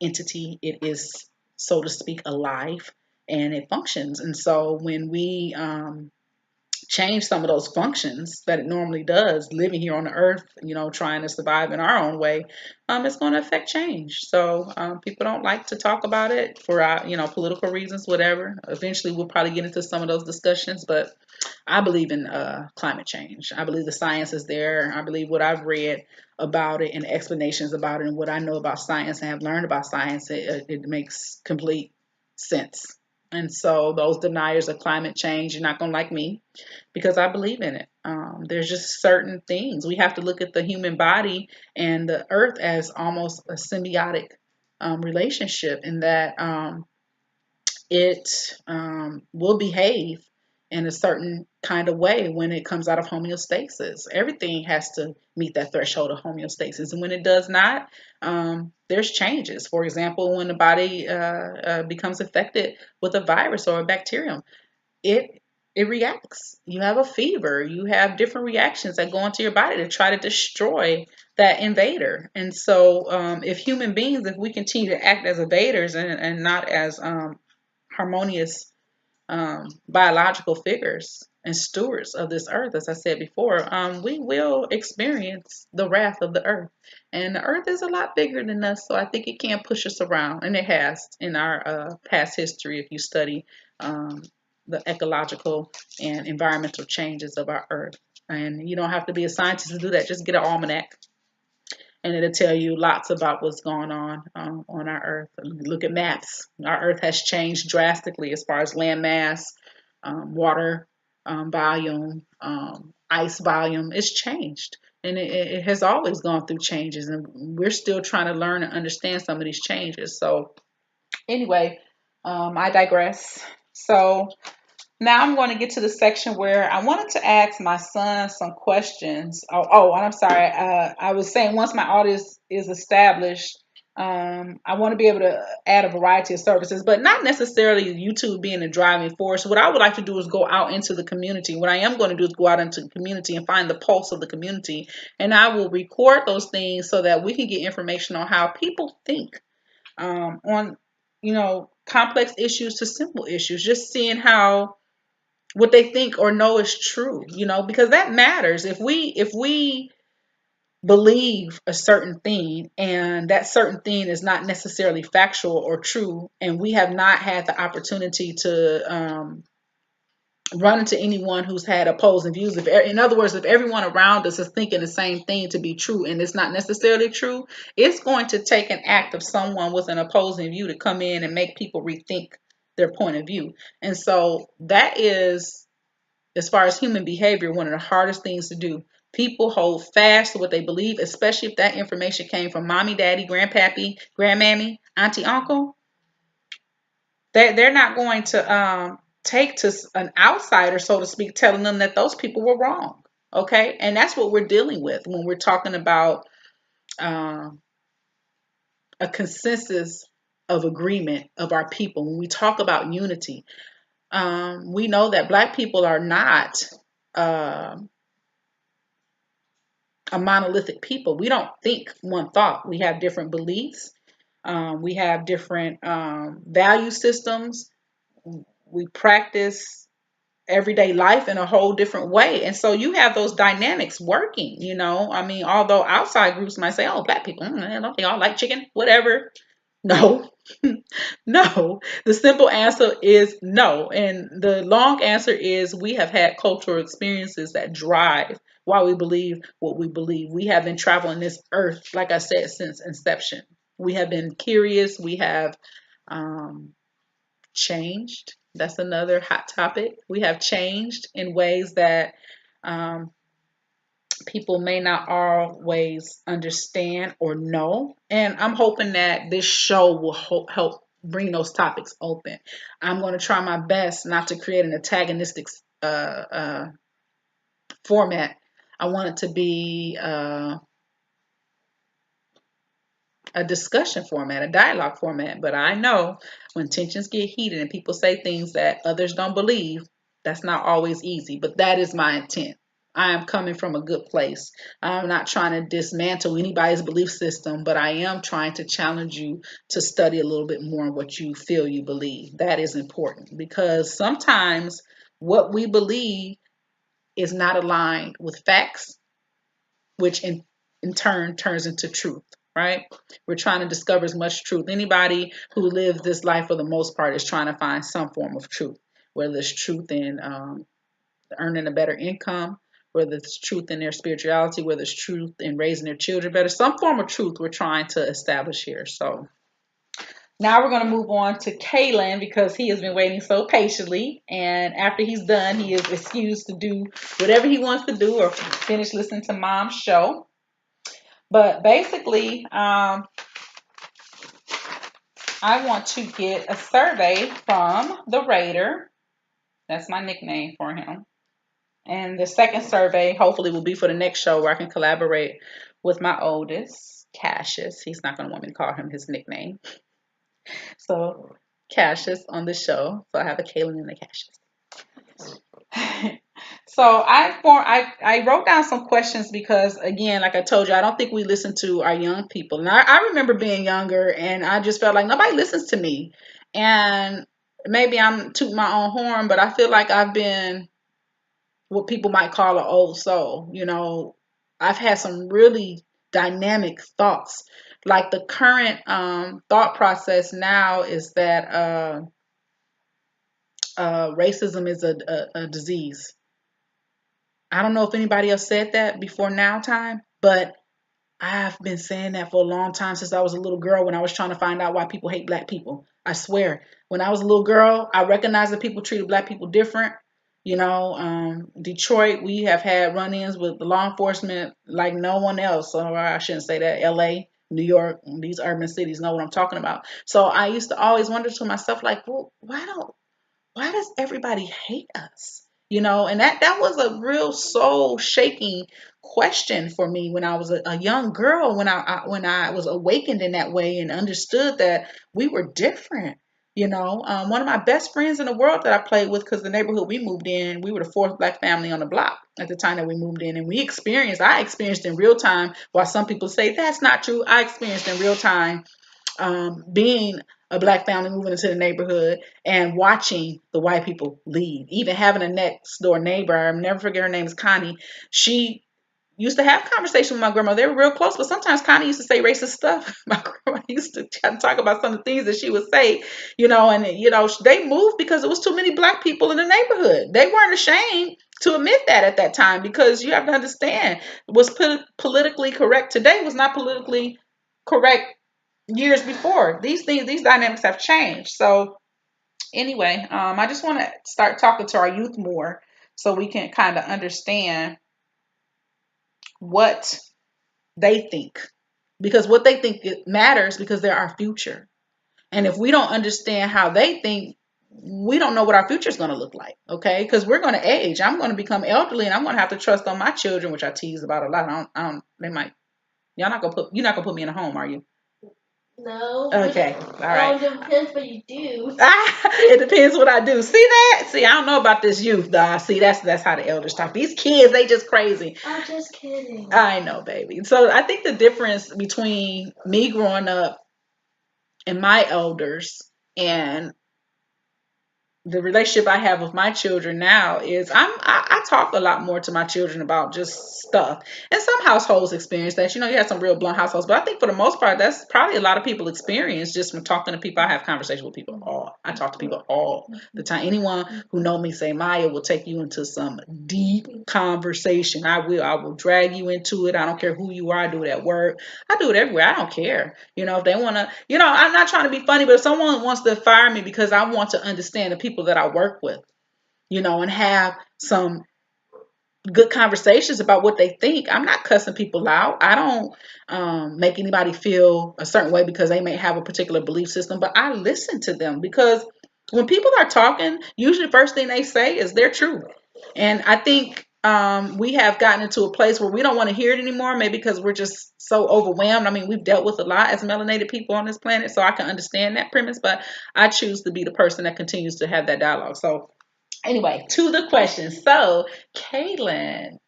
entity. It is, so to speak, alive and it functions. And so when we change some of those functions that it normally does, living here on the earth, trying to survive in our own way, it's going to affect change. So people don't like to talk about it for, political reasons, whatever. Eventually, we'll probably get into some of those discussions, but I believe in climate change. I believe the science is there. I believe what I've read about it and explanations about it and what I know about science and have learned about science, it makes complete sense. And so those deniers of climate change, you're not going to like me because I believe in it. There's just certain things. We have to look at the human body and the earth as almost a symbiotic relationship in that it will behave in a certain kind of way when it comes out of homeostasis. Everything has to meet that threshold of homeostasis. And when it does not, there's changes. For example, when the body becomes affected with a virus or a bacterium, it it reacts. You have a fever. You have different reactions that go into your body to try to destroy that invader. And so, if human beings, if we continue to act as invaders and not as harmonious biological figures and stewards of this earth, as I said before, we will experience the wrath of the earth. And the earth is a lot bigger than us, so I think it can push us around, and it has in our past history if you study um, the ecological and environmental changes of our earth. And you don't have to be a scientist to do that. Just get an almanac and it'll tell you lots about what's going on our Earth. Look at maps. Our Earth has changed drastically as far as land mass, water volume, ice volume. It's changed, and it has always gone through changes, and we're still trying to learn and understand some of these changes. So, anyway, I digress. So, now I'm going to get to the section where I wanted to ask my son some questions. And I'm sorry. I was saying once my audience is established, I want to be able to add a variety of services, but not necessarily YouTube being the driving force. What I would like to do is go out into the community. What I am going to do is go out into the community and find the pulse of the community, and I will record those things so that we can get information on how people think on complex issues to simple issues. Just seeing how what they think or know is true, because that matters. If we believe a certain thing and that certain thing is not necessarily factual or true, and we have not had the opportunity to run into anyone who's had opposing views, in other words, if everyone around us is thinking the same thing to be true and it's not necessarily true, it's going to take an act of someone with an opposing view to come in and make people rethink their point of view. And so that is, as far as human behavior, one of the hardest things to do. People hold fast to what they believe, especially if that information came from mommy, daddy, grandpappy, grandmammy, auntie, uncle. They're not going to take to an outsider, so to speak, telling them that those people were wrong. Okay, and that's what we're dealing with when we're talking about um, a consensus of agreement of our people. When we talk about unity, we know that Black people are not um a monolithic people. We don't think one thought. We have different beliefs. We have different value systems. We practice everyday life in a whole different way. And so you have those dynamics working. I mean, although outside groups might say, oh, Black people, don't they all like chicken? Whatever. No, no. The simple answer is no. And the long answer is we have had cultural experiences that drive why we believe what we believe. We have been traveling this earth, like I said, since inception. We have been curious. We have um, changed. That's another hot topic. We have changed in ways that um, people may not always understand or know. And I'm hoping that this show will help bring those topics open. I'm going to try my best not to create an antagonistic format. I want it to be a discussion format, a dialogue format. But I know when tensions get heated and people say things that others don't believe, that's not always easy. But that is my intent. I am coming from a good place. I'm not trying to dismantle anybody's belief system, but I am trying to challenge you to study a little bit more on what you feel you believe. That is important because sometimes what we believe is not aligned with facts, which in turn turns into truth, right? We're trying to discover as much truth. Anybody who lives this life for the most part is trying to find some form of truth, whether it's truth in earning a better income, whether it's truth in their spirituality, whether it's truth in raising their children better, some form of truth we're trying to establish here. So now we're going to move on to Kaylin because he has been waiting so patiently. And after he's done, he is excused to do whatever he wants to do or finish listening to Mom's show. But basically, I want to get a survey from the Raider. That's my nickname for him. And the second survey hopefully will be for the next show where I can collaborate with my oldest, Cassius. He's not going to want me to call him his nickname. So Cassius on the show. So I have a Kaylin and a Cassius. So I wrote down some questions because again, like I told you, I don't think we listen to our young people. And I remember being younger and I just felt like nobody listens to me. And maybe I'm tooting my own horn, but I feel like I've been what people might call an old soul. I've had some really dynamic thoughts. Like the current thought process now is that racism is a disease. I don't know if anybody else said that before now time, but I've been saying that for a long time since I was a little girl when I was trying to find out why people hate black people. I swear, when I was a little girl, I recognized that people treated black people different. Detroit, we have had run-ins with the law enforcement like no one else. Or I shouldn't say that. LA, New York, these urban cities know what I'm talking about. So I used to always wonder to myself, like, well, why does everybody hate us? And that was a real soul shaking question for me when I was a young girl, when I was awakened in that way and understood that we were different. One of my best friends in the world that I played with, because the neighborhood we moved in, we were the fourth black family on the block at the time that we moved in, and I experienced in real time. While some people say that's not true, I experienced in real time being a black family moving into the neighborhood and watching the white people leave. Even having a next door neighbor, I'll never forget, her name is Connie. She used to have conversation with my grandma. They were real close, but sometimes Connie used to say racist stuff. My grandma used to try to talk about some of the things that she would say, they moved because it was too many black people in the neighborhood. They weren't ashamed to admit that at that time, because you have to understand what's politically correct today was not politically correct years before. These dynamics have changed. So anyway, I just want to start talking to our youth more so we can kind of understand what they think, because what they think it matters, because they're our future. And if we don't understand how they think, we don't know what our future is going to look like. Okay, because we're going to age. I'm going to become elderly, and I'm going to have to trust on my children, which I tease about a lot. I don't. They might. You're not gonna put me in a home, are you? No. Okay, all right. Oh, it depends what you do. It depends what I do. See that? See, I don't know about this youth, though. See, that's how the elders talk. These kids, they just crazy. I'm just kidding. I know, baby. So I think the difference between me growing up and my elders and the relationship I have with my children now is I talk a lot more to my children about just stuff. And some households experience that. You have some real blunt households, but I think for the most part, that's probably a lot of people experience just from talking to people. I have conversations with people I talk to people all the time. Anyone who know me say, Maya will take you into some deep conversation. I will drag you into it. I don't care who you are. I do it at work. I do it everywhere. I don't care. If they want to, I'm not trying to be funny, but if someone wants to fire me because I want to understand the people that I work with, and have some good conversations about what they think, I'm not cussing people out. I don't make anybody feel a certain way because they may have a particular belief system, but I listen to them, because when people are talking, usually the first thing they say is their truth. And I think we have gotten into a place where we don't want to hear it anymore, maybe because we're just so overwhelmed. I mean, we've dealt with a lot as melanated people on this planet, so I can understand that premise, but I choose to be the person that continues to have that dialogue. So anyway, to the question. So, Kaylin,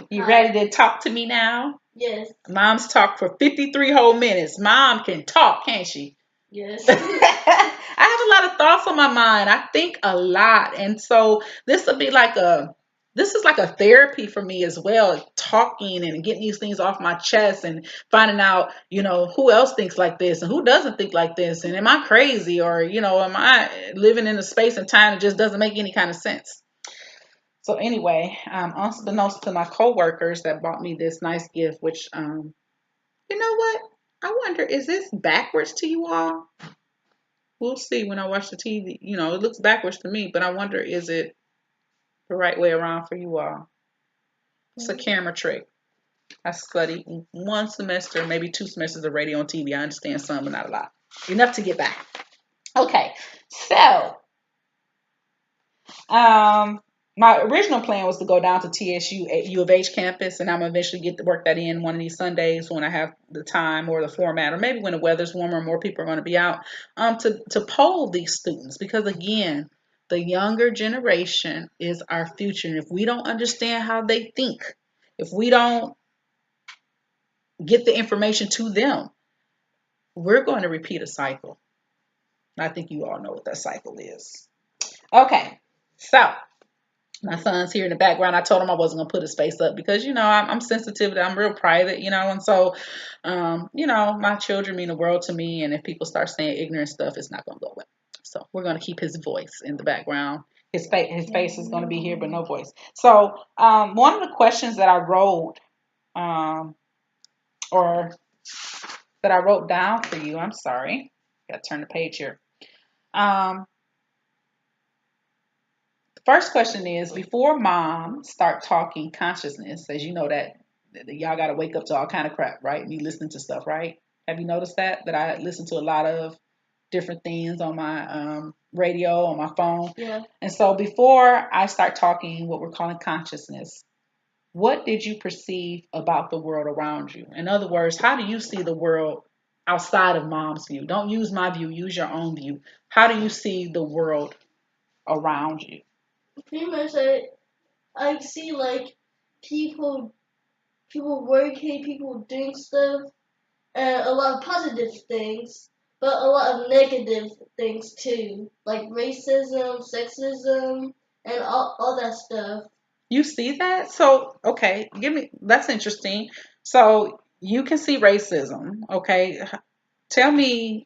you ready to talk to me now? Yes. Mom's talked for 53 whole minutes. Mom can talk, can't she? Yes. I have a lot of thoughts on my mind. I think a lot. And so this is like a therapy for me as well, talking and getting these things off my chest and finding out, who else thinks like this and who doesn't think like this. And am I crazy, or, am I living in a space and time that just doesn't make any kind of sense? So anyway, unbeknownst to my coworkers that bought me this nice gift, which, you know what? I wonder, is this backwards to you all? We'll see when I watch the TV. It looks backwards to me, but I wonder, is it the right way around for you all? It's a camera trick. I studied one semester, maybe 2 semesters of radio and TV. I understand some, but not a lot. Enough to get by. Okay, so my original plan was to go down to TSU at U of H campus, and I'm gonna eventually get to work that in one of these Sundays when I have the time or the format, or maybe when the weather's warmer and more people are going to be out, to poll these students, because again, The younger generation is our future. And if we don't understand how they think, if we don't get the information to them, we're going to repeat a cycle. I think you all know what that cycle is. Okay, so my son's here in the background. I told him I wasn't gonna put his face up because I'm sensitive. I'm real private, and so my children mean the world to me. And if people start saying ignorant stuff, it's not gonna go away. So we're gonna keep his voice in the background. His face is gonna be here, but no voice. So one of the questions that I wrote, or that I wrote down for you. I'm sorry, got to turn the page here. Um, First question is, before mom start talking consciousness, as you know that y'all got to wake up to all kind of crap, right? Me listening to stuff, right? Have you noticed that I listen to a lot of different things on my radio, on my phone? Yeah. And so before I start talking what we're calling consciousness, what did you perceive about the world around you? In other words, how do you see the world outside of mom's view? Don't use my view, use your own view. How do you see the world around you? Pretty much, I see like people working, people doing stuff, and a lot of positive things, but a lot of negative things too, like racism, sexism, and all that stuff. You see that? So, okay, that's interesting. So, you can see racism, okay? Tell me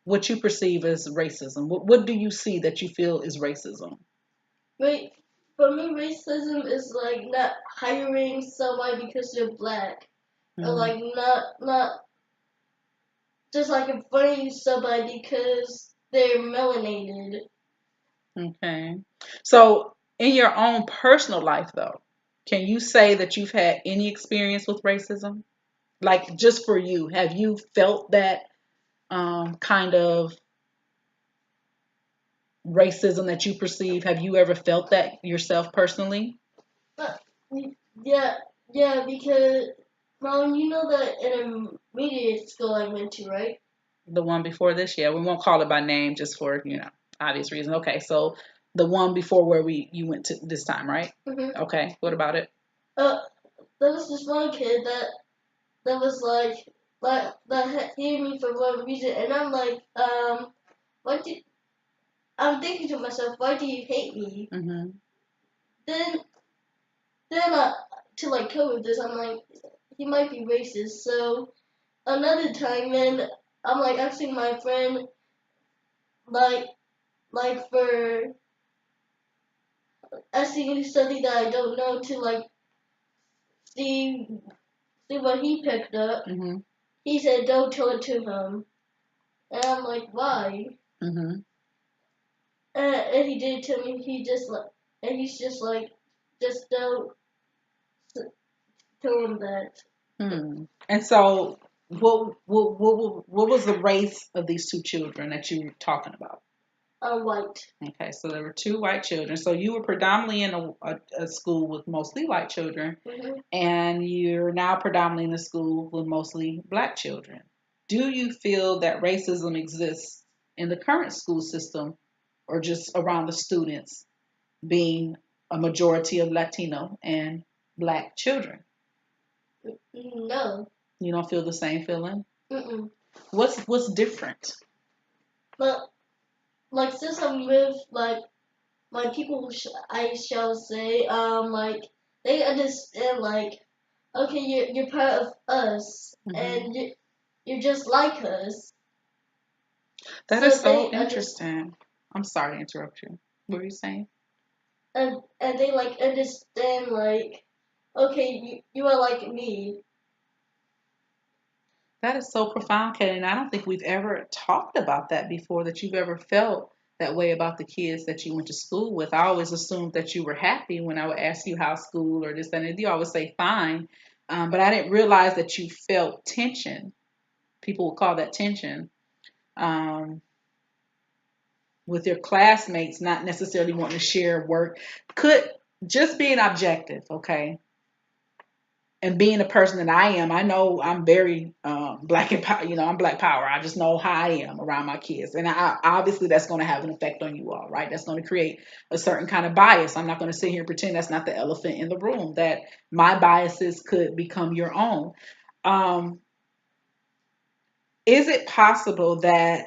what you perceive as racism. What do you see that you feel is racism? Right. For me, racism is like not hiring somebody because they're black, or Mm, like not just like avoiding somebody because they're melanated. okay. So, in your own personal life, though, can you say that you've had any experience with racism? Like, just for you, have you felt that kind of racism that you perceive? Have you ever felt that yourself personally? But, yeah, yeah, because Mom, you know that intermediate school I went to, right? The one before this? Yeah, we won't call it by name just for, obvious reason. Okay, so the one before where you went to this time, right? Mhm. Okay, what about it? Uh, there was this one kid that was like that hated me for one reason, and I'm like, what did I'm thinking to myself, why do you hate me? Mm-hmm. Then to like cope with this, I'm like, he might be racist. So another time, then I'm like asking my friend, like for asking something that I don't know to like see see what he picked up. Mm-hmm. He said, don't tell it to him, and I'm like, why? Mm-hmm. And he did tell me. And he's just like, just don't tell him that. Hmm. And so, what was the race of these two children that you were talking about? White. Okay, so there were two white children. So you were predominantly in a school with mostly white children, Mhm. and you're now predominantly in a school with mostly black children. Do you feel that racism exists in the current school system or just around the students being a majority of Latino and black children? No. You don't feel the same feeling? Mm-mm. What's different? But like since I'm with like people, I shall say, like they understand like, okay, you're part of us, Hmm. and you're just like us. That So is so they understand, interesting. I'm sorry to interrupt you. What were you saying? and they like understand like, okay, you are like me. That is so profound, Katie. And I don't think we've ever talked about that before, that you've ever felt that way about the kids that you went to school with. I always assumed that you were happy when I would ask you how school or this, that, and you always say fine. But I didn't realize that you felt tension. People would call that tension, um, with your classmates not necessarily wanting to share work. Could just being objective, okay? and being a person that I am, I know I'm very black and power. I'm black power. I just know how I am around my kids, and obviously that's going to have an effect on you all, right? That's going to create a certain kind of bias. I'm not going to sit here and pretend that's not the elephant in the room. That my biases could become your own. Um, is it possible that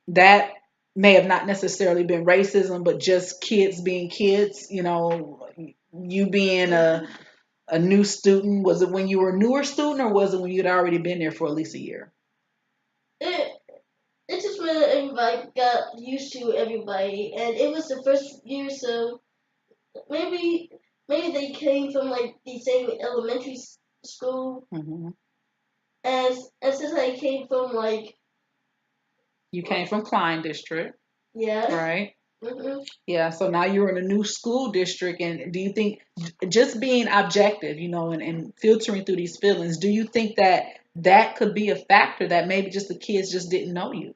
that may have not necessarily been racism, but just kids being kids? You being a new student? Was it when you were a newer student, or was it when you'd already been there for at least a year? It it just when everybody got used to everybody, and it was the first year, so maybe maybe they came from like the same elementary school, Hmm. and since I came from like You came from Klein District, yeah. right? Hmm. Yeah, so now you're in a new school district, and do you think just being objective, and filtering through these feelings, do you think that that could be a factor that maybe just the kids just didn't know you?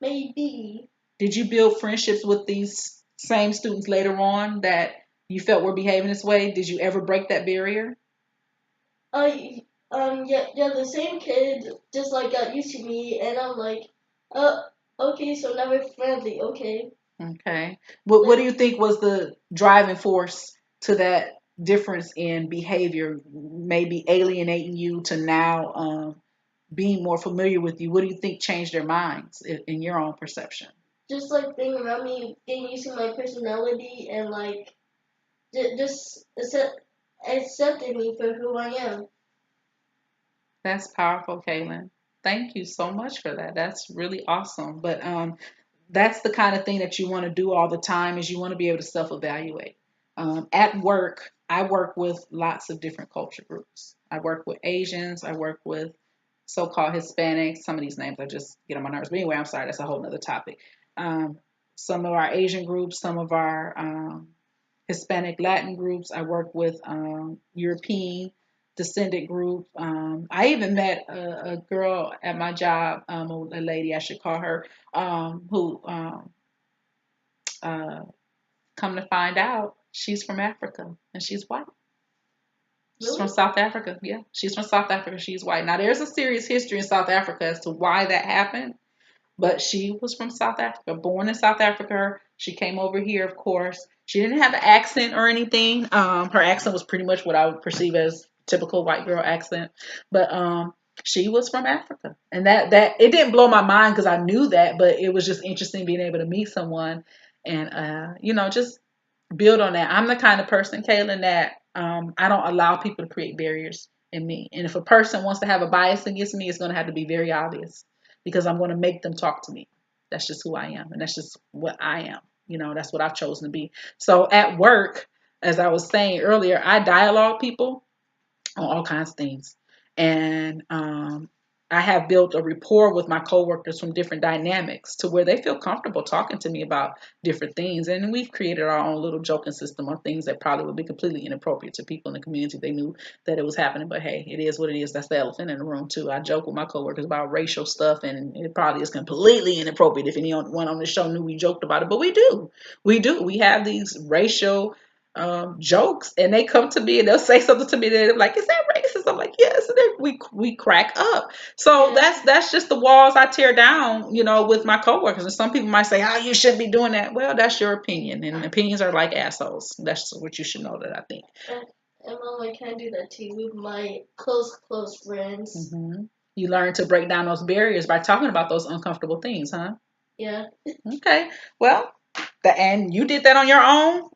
Maybe. Did you build friendships with these same students later on that you felt were behaving this way? Did you ever break that barrier? Yeah, the same kid just like got used to me, and I'm like, uh, okay, so now we're friendly, okay. Okay. What do Like, you think was the driving force to that difference in behavior, maybe alienating you to now being more familiar with you? What do you think changed their minds in your own perception? just like being around me, getting used to my personality, and like just accepting me for who I am. That's powerful, Kaylin. Thank you so much for that. That's really awesome. But that's the kind of thing that you want to do all the time is you want to be able to self-evaluate. At work, I work with lots of different culture groups. I work with Asians. I work with so-called Hispanics. Some of these names I just get on my nerves. But anyway, I'm sorry. That's a whole nother topic. Um, some of our Asian groups, some of our Hispanic Latin groups. I work with European descendant group. I even met a girl at my job, a lady I should call her, who uh, come to find out she's from Africa and she's white. She's from Really? South Africa. Yeah, she's from South Africa. She's white. Now there's a serious history in South Africa as to why that happened. But she was from South Africa, born in South Africa. She came over here, of course. She didn't have an accent or anything. Her accent was pretty much what I would perceive as typical white girl accent. But she was from Africa, and that it didn't blow my mind because I knew that, but it was just interesting being able to meet someone and just build on that. I'm the kind of person, Kaylin, that I don't allow people to create barriers in me. And if a person wants to have a bias against me, it's going to have to be very obvious because I'm going to make them talk to me. That's just who I am, and that's just what I am. That's what I've chosen to be. So at work, as I was saying earlier, I dialogue people on all kinds of things. And I have built a rapport with my coworkers from different dynamics to where they feel comfortable talking to me about different things. And we've created our own little joking system on things that probably would be completely inappropriate to people in the community. They knew that it was happening, but hey, it is what it is. That's the elephant in the room too. I joke with my coworkers about racial stuff, and it probably is completely inappropriate if anyone on the show knew we joked about it, but we do. We have these racial jokes, and they come to me and they'll say something to me and they're like, "Is that racist?" I'm like, "Yes." And then we crack up. So Yeah. that's just the walls I tear down, with my coworkers. And some people might say, "Oh, you shouldn't be doing that." Well, that's your opinion, and opinions are like assholes. That's what you should know. That I think. And, and Mom, I can do that too with my close friends. Hmm. You learn to break down those barriers by talking about those uncomfortable things, huh? Yeah. Okay. Well, and you did that on your own.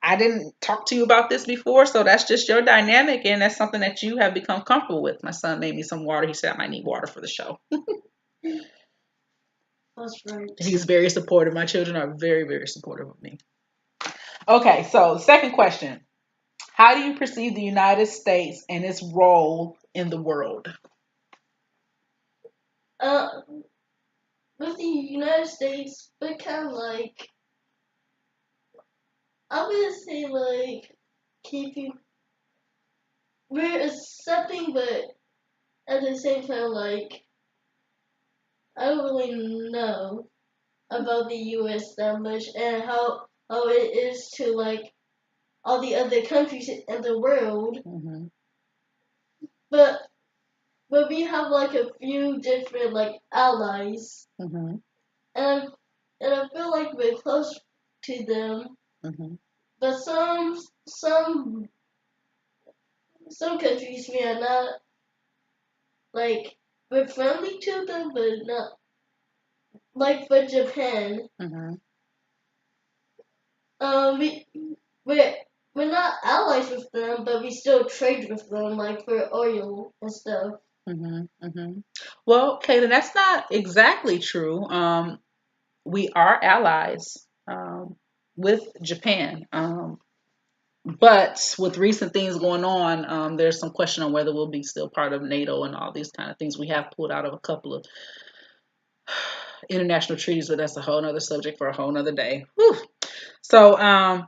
I didn't talk to you about this before, so that's just your dynamic, and that's something that you have become comfortable with. My son made me some water. He said I might need water for the show. That's right. He's very supportive. My children are very, very supportive of me. Okay, so second question. How do you perceive the United States and its role in the world? Uh, with the United States, but kind of like I'm gonna say like keeping we're accepting, but at the same time like I don't really know about the U.S. that much and how it is to like all the other countries in the world. Mhm. But we have like a few different like allies, Mhm. and I feel like we're close to them. Mhm. But some countries we are not like we're friendly to them, but not like for Japan. Mhm. We we're we're not allies with them, but we still trade with them, like for oil and stuff. Mhm. Mhm. Well, Kaylin, that's not exactly true. We are allies with Japan. But with recent things going on, there's some question on whether we'll be still part of NATO and all these kind of things. We have pulled out of a couple of international treaties, but that's a whole other subject for a whole other day. Whew. So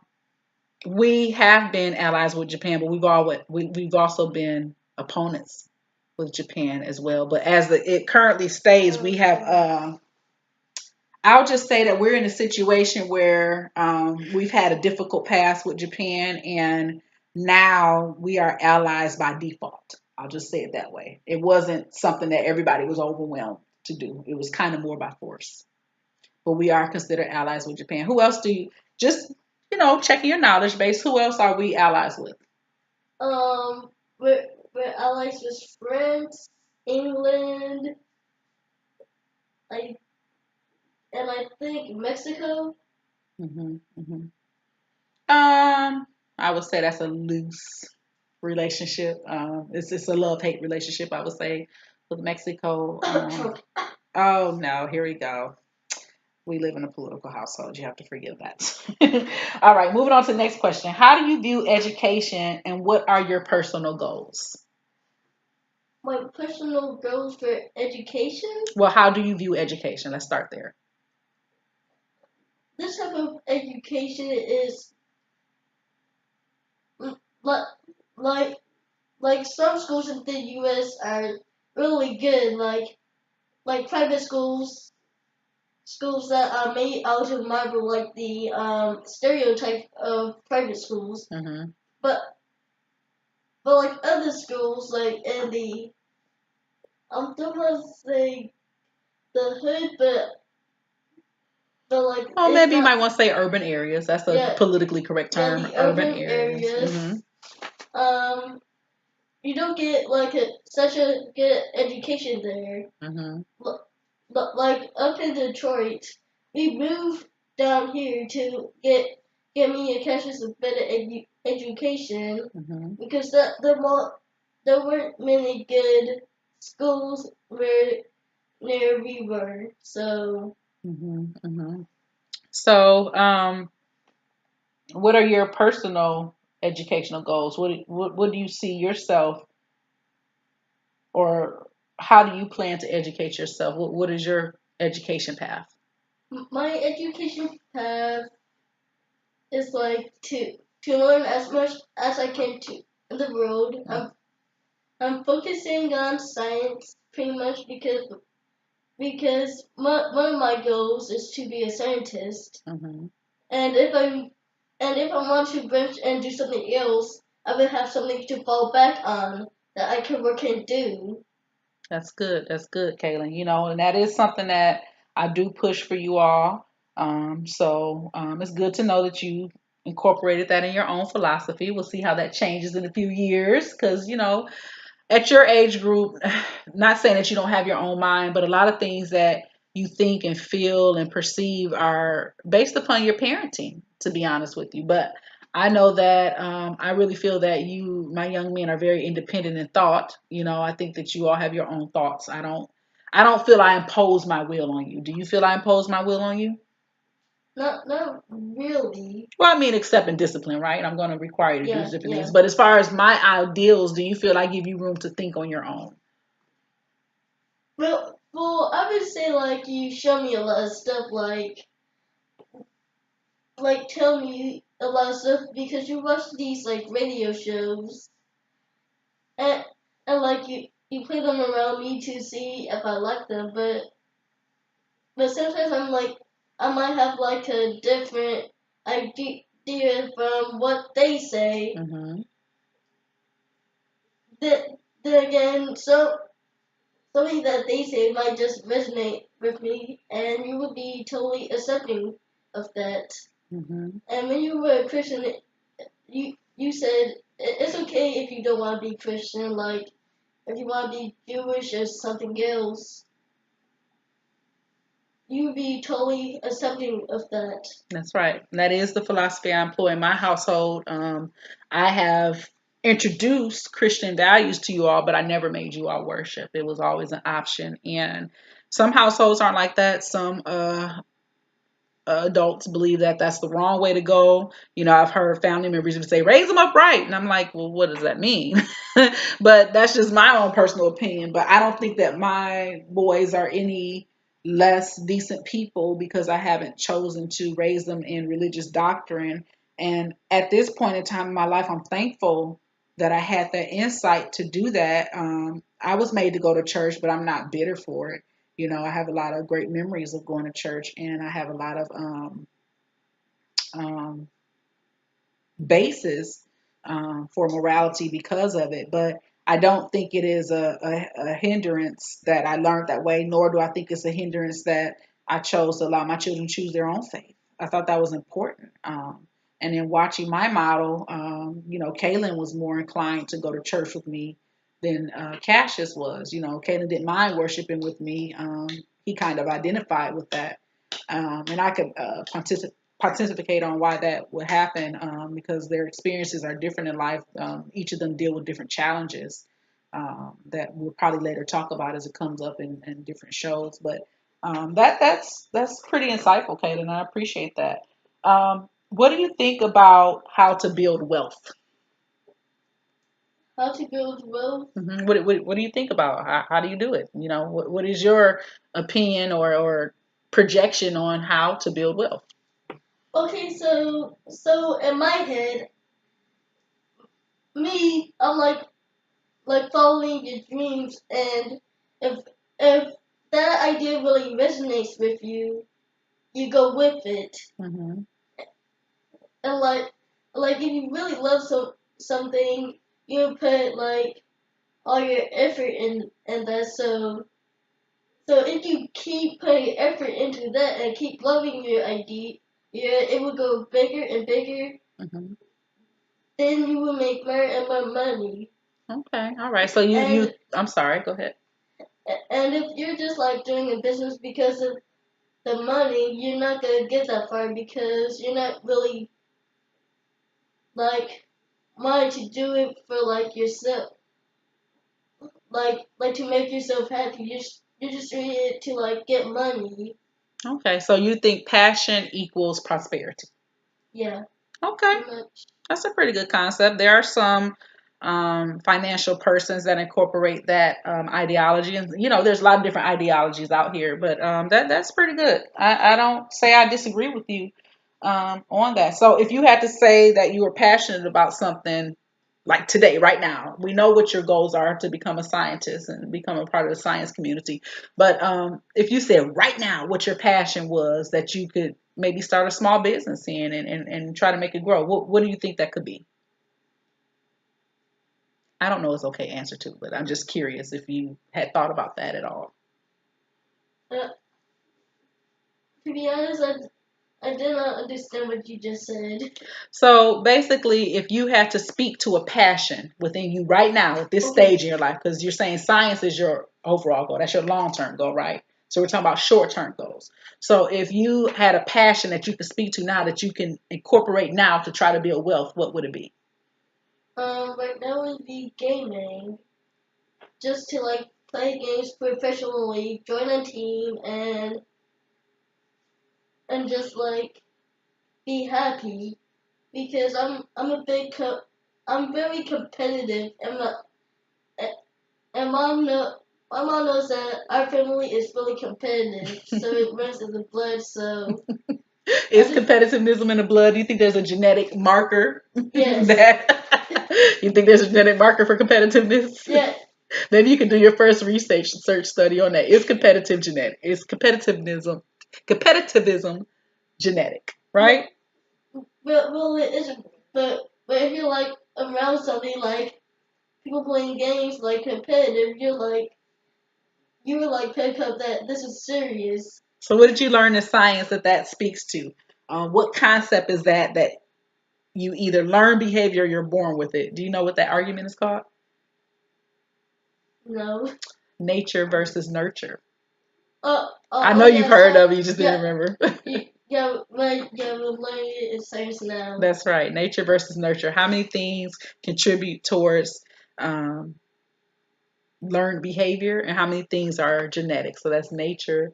we have been allies with Japan, but we've also been opponents with Japan as well. But as it currently stays, we have I'll just say that we're in a situation where we've had a difficult past with Japan, and now we are allies by default. I'll just say it that way. It wasn't something that everybody was overwhelmed to do. It was kind of more by force. But we are considered allies with Japan. Who else do you just checking your knowledge base? Who else are we allies with? Um, we're allies with France, England, I and I think Mexico. Hmm. Hmm. I would say that's a loose relationship. It's a love hate relationship. I would say with Mexico. Trump. Oh no, here we go. We live in a political household. You have to forgive that. All right, moving on to the next question. How do you view education, and what are your personal goals? My personal goals for education. Well, how do you view education? Let's start there. This type of education is like like like some schools in the U.S. are really good, like private schools that are made out of marble, like the stereotype of private schools. Mm-hmm. But like other schools, like in the I don't want to say the hood, but like Well, it's maybe you not. might want to say urban areas. That's a Yeah, politically correct yeah, term. the Urban urban areas. areas. Mm-hmm. Um, you don't get like such a good education there. Mm-hmm. Like up in Detroit, we moved down here to get me a campus of better education Mm-hmm. because there weren't many good schools where near we were. So Mm-hmm. Mm-hmm. So, what are your personal educational goals? What do you see yourself, or how do you plan to educate yourself? What is your education path? my education path is like to learn as much as I can to in the world. I'm focusing on science pretty much because one of my goals is to be a scientist. Mm-hmm. And if I want to branch and do something else, I will have something to fall back on that I can work and do. That's good. That's good, Kaylin. And that is something that I do push for you all. So it's good to know that you incorporated that in your own philosophy. We'll see how that changes in a few years because, at your age group, not saying that you don't have your own mind, but a lot of things that you think and feel and perceive are based upon your parenting, to be honest with you. But I know that I really feel that you, my young men, are very independent in thought. I think that you all have your own thoughts. I don't feel I impose my will on you. Do you feel I impose my will on you? Not really. Well, I mean, except in discipline, right? I'm going to require you to do Yeah, different things. yeah. But as far as my ideals, do you feel I give you room to think on your own? Well, I would say like you show me a lot of stuff, like tell me a lot of stuff because you watch these like radio shows and like you play them around me to see if I like them, but sometimes I'm like I might have like a different idea steer from what they say. Mm-hmm. Then again, something that they say might just resonate with me, and you would be totally accepting of that. Mm-hmm. And when you were a Christian, you said it's okay if you don't want to be Christian. Like if you want to be Jewish or something else, you would be totally accepting of that. That's right. That is the philosophy I employ in my household. I have introduced Christian values to you all, but I never made you all worship. It was always an option. And some households aren't like that. Some adults believe that that's the wrong way to go. You know, I've heard family members even say, raise them up right. And I'm like, well, what does that mean? But that's just my own personal opinion. But I don't think that my boys are any less decent people because I haven't chosen to raise them in religious doctrine. And at this point in time in my life, I'm thankful that I had that insight to do that. I was made to go to church, but I'm not bitter for it. You know, I have a lot of great memories of going to church, and I have a lot of um, basis for morality because of it. But I don't think it is a hindrance that I learned that way, nor do I think it's a hindrance that I chose to allow my children to choose their own faith. I thought that was important. And in watching my model, you know, Kaylin was more inclined to go to church with me than Cassius was. You know, Kaylin didn't mind worshiping with me. He kind of identified with that. And I could pontificate on why that would happen because their experiences are different in life. Each of them deal with different challenges that we'll probably later talk about as it comes up in different shows. But that's pretty insightful, Kaden. I appreciate that. What do you think about how to build wealth? How to build wealth? What do you think about how do you do it? You know, what is your opinion or projection on how to build wealth? Okay, so in my head, I'm like following your dreams, and if if that idea really resonates with you, you go with it. Mm-hmm. And like if you really love something, you put like all your effort in that. So if you keep putting effort into that and keep loving your idea, yeah, it will go bigger and bigger. Mm-hmm. Then you will make more and more money. Okay. All right. So you And I'm sorry. Go ahead. and if you're just like doing a business because of the money, you're not gonna get that far because you're not really like wanting to do it for like yourself, like to make yourself happy. You're just doing it to like get money. Okay. So you think passion equals prosperity? Yeah, Okay. pretty much. That's a pretty good concept. There are some financial persons that incorporate that ideology, and you know, there's a lot of different ideologies out here, but that's pretty good. I don't say I disagree with you on that. So, if you had to say that you were passionate about something, like today, right now, we know what your goals are to become a scientist and become a part of the science community. But if you said right now what your passion was that you could maybe start a small business in and try to make it grow, what do you think that could be? I don't know it's okay answer to, but I'm just curious if you had thought about that at all. Uh, to be honest, I did not understand what you just said. So basically, if you had to speak to a passion within you right now at this Okay. stage in your life, because you're saying science is your overall goal, that's your long term goal, right? So we're talking about short term goals. So if you had a passion that you could speak to now that you can incorporate now to try to build wealth, what would it be? Right now would be gaming, just to like play games professionally, join a team, and just like be happy because I'm very competitive, and my mom knows that our family is really competitive, so it runs in the blood. So I Is just competitiveness in the blood? Do you think there's a genetic marker yes, that you think there's a genetic marker for competitiveness? yeah, Maybe you can do your first research search study on that. Is competitive genetic? Is competitivism genetic? yeah, Right? well, it isn't. But if you're like around something like people playing games like competitive, you would like pick up that this is serious. So, what did you learn in science that speaks to? What concept is that you either learn behavior or you're born with it? Do you know what that argument is called? No. Nature versus nurture. I Oh know you've yeah, heard of it, you just didn't yeah, remember. yeah, we're learning it in science now. That's right. Nature versus nurture. How many things contribute towards um, learned behavior and how many things are genetic? So that's nature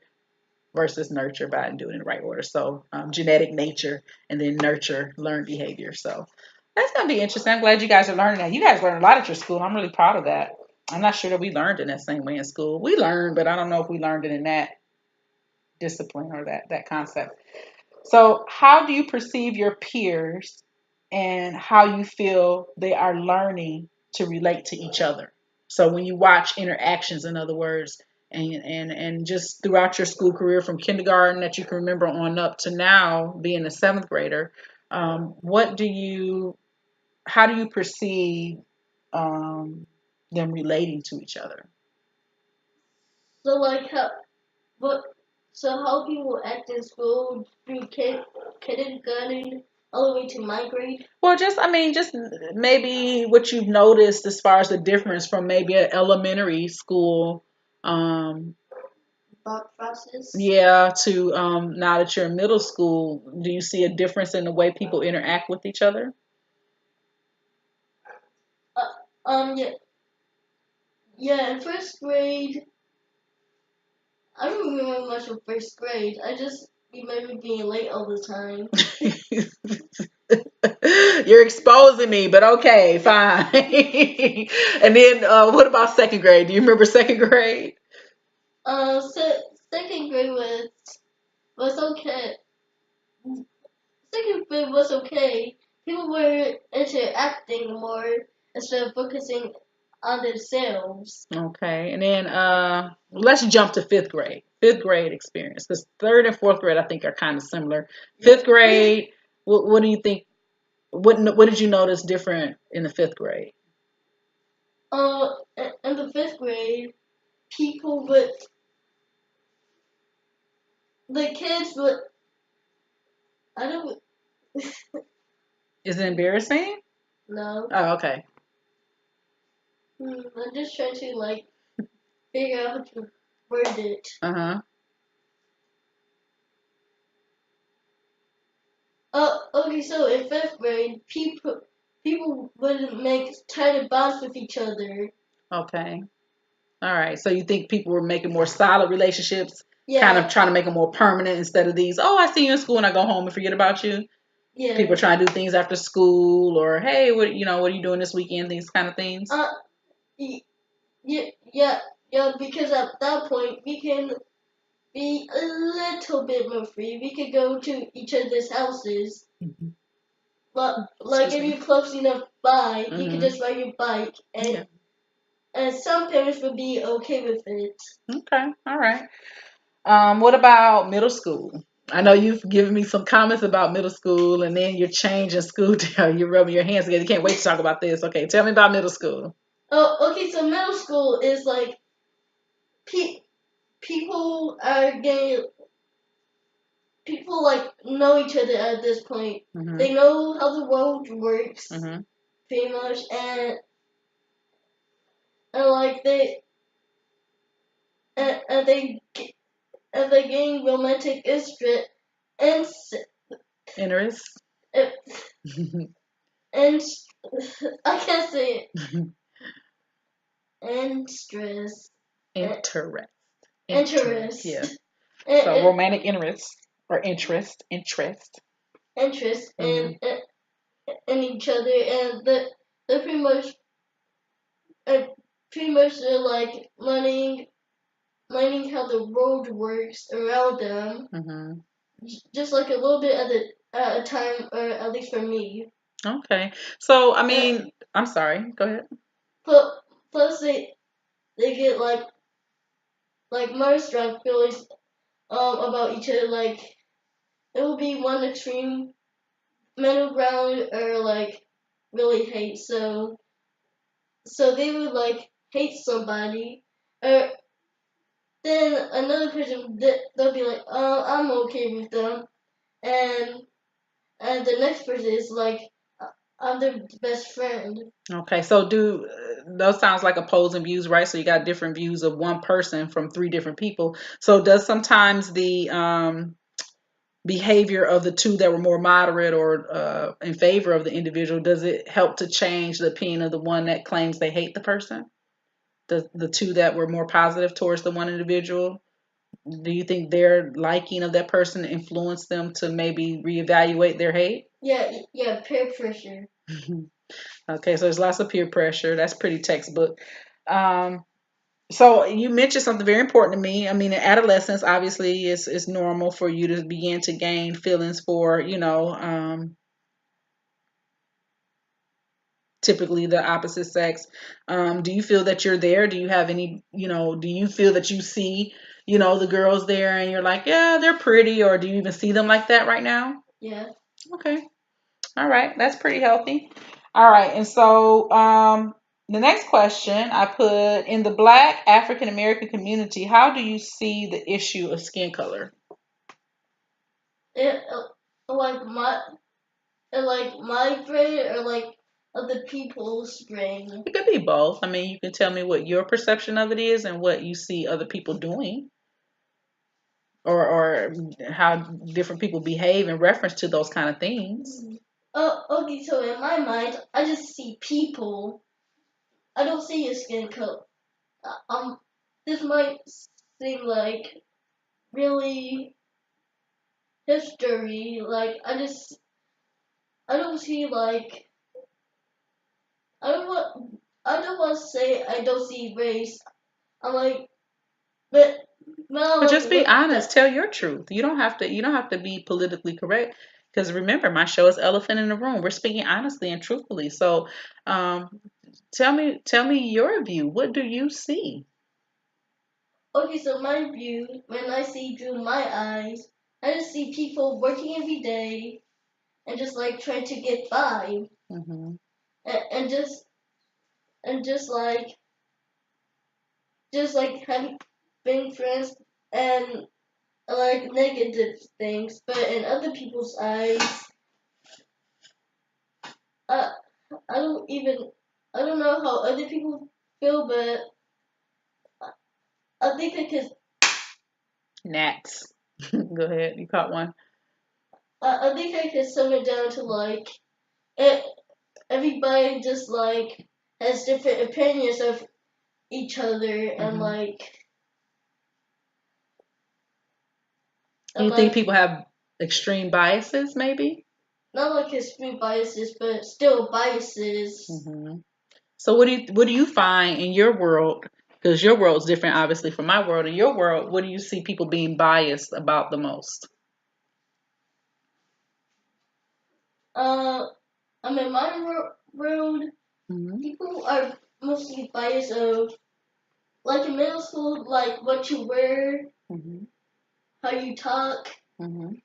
versus nurture by doing it in the right order. So genetic nature and then nurture learned behavior. So that's going to be interesting. I'm glad you guys are learning that. You guys learn a lot at your school. I'm really proud of that. I'm not sure that we learned in that same way in school. We learned, but I don't know if we learned it in that discipline or that concept. So, how do you perceive your peers and how you feel they are learning to relate to each other? So, when you watch interactions, in other words, and just throughout your school career from kindergarten that you can remember on up to now being a seventh grader, what do you, how do you perceive um, them relating to each other? So like how what so how people act in school through kindergarten all the way to my grade? Well, just I mean, just maybe what you've noticed as far as the difference from maybe an elementary school, um, Thought process. yeah, to now that you're in middle school. Do you see a difference in the way people interact with each other? Uh, yeah, yeah. In first grade, I don't remember much of first grade. I just remember being late all the time. You're exposing me, but okay, fine. And then what about second grade? Do you remember second grade? Second grade was okay. Second grade was okay. People were interacting more instead of focusing on themselves. Okay, and then let's jump to fifth grade. Fifth grade experience, because third and fourth grade I think are kind of similar. Yeah. Fifth grade, what do you think? What did you notice different in the fifth grade? In the fifth grade, people would the kids would I don't Is it embarrassing? know. Oh, okay. I'm just trying to like figure out how to word it. Uh huh. Okay. So in fifth grade, people would make tighter bonds with each other. Okay. All right. So you think people were making more solid relationships, kind of Yeah, trying to make them more permanent instead of these. Oh, I see you in school and I go home and forget about you. yeah. People trying to do things after school, or hey, what are you doing this weekend? These kind of things. Uh, y- yeah, yeah, yeah. Because at that point, we can be a little bit more free. We could go to each other's houses. Mhm. But like Excuse if me. you're close enough by, you could Hmm. just ride your bike, Yeah. and some parents would be okay with it. Okay. All right. What about middle school? I know you've given me some comments about middle school, and then you're changing school. You're rubbing your hands together. You can't wait to talk about this. Okay, tell me about middle school. Oh, okay. So middle school is like pe- people are getting people like know each other at this point. Hmm. They know how the world works Hmm. pretty much, and like and they and they gain romantic interest and Interest. and, and I can't say it and stress Interest. Interest. interest Yeah. So and, romantic interest or interest. Interest. interest Hmm. in each other, and they're uh, pretty much they're like learning how the world works around them, Hmm. just like a little bit at a time, or at least for me. Okay. So I Uh, mean, I'm sorry. Go ahead. plus, plus they get like more strong feelings about each other. Like it will be one extreme middle ground or like really hate. So they would like hate somebody, or then another person they'll be like, I'm okay with them, and the next person is like, I'm their best friend. Okay, so do those sounds like opposing views, right? So you got different views of one person from three different people. So does sometimes the behavior of the two that were more moderate or in favor of the individual, does it help to change the opinion of the one that claims they hate the person? The two that were more positive towards the one individual, do you think their liking of that person influenced them to maybe reevaluate their hate? Yeah, peer pressure. Okay, so there's lots of peer pressure. That's pretty textbook. Um, so you mentioned something very important to me. I mean, in adolescence, obviously, it's normal for you to begin to gain feelings for, typically the opposite sex. Do you feel that you're there? Do you have any, do you feel that you see, the girls there and you're like, yeah, they're pretty, or do you even see them like that right now? Yeah. Okay. All right. That's pretty healthy. All right. And so, the next question I put, in the Black African American community, how do you see the issue of skin color? It like my brain or like other people's brain. It could be both. I mean, you can tell me what your perception of it is and what you see other people doing, or how different people behave in reference to those kind of things. Oh, okay. So in my mind, I just see people. I don't see a skin color. Um, this might seem like really history. Like I don't see like I don't want I don't want to say I don't see race. I'm like, but now But like just be look honest. that. Tell your truth. You don't have to. You don't have to be politically correct. Because remember, my show is Elephant in the Room. We're speaking honestly and truthfully. So, um, tell me your view. What do you see? Okay, so my view when I see through my eyes, I just see people working every day and just like trying to get by, Hmm. and, and just and just like having being friends and like negative things. But in other people's eyes, I I don't even I don't know how other people feel, but I think Gnats. Go ahead. You caught one. I think I could sum it down to like it, everybody just like has different opinions of each other Hmm. Do and you think like people have extreme biases? Maybe. not like extreme biases, but still biases. Hmm. So what do you find in your world? Because your world's different, obviously, from my world. In your world, what do you see people being biased about the most? Uh, I mean, my world, Hmm. people are mostly biased of like in middle school, like what you wear, Hmm. how you talk, Hmm.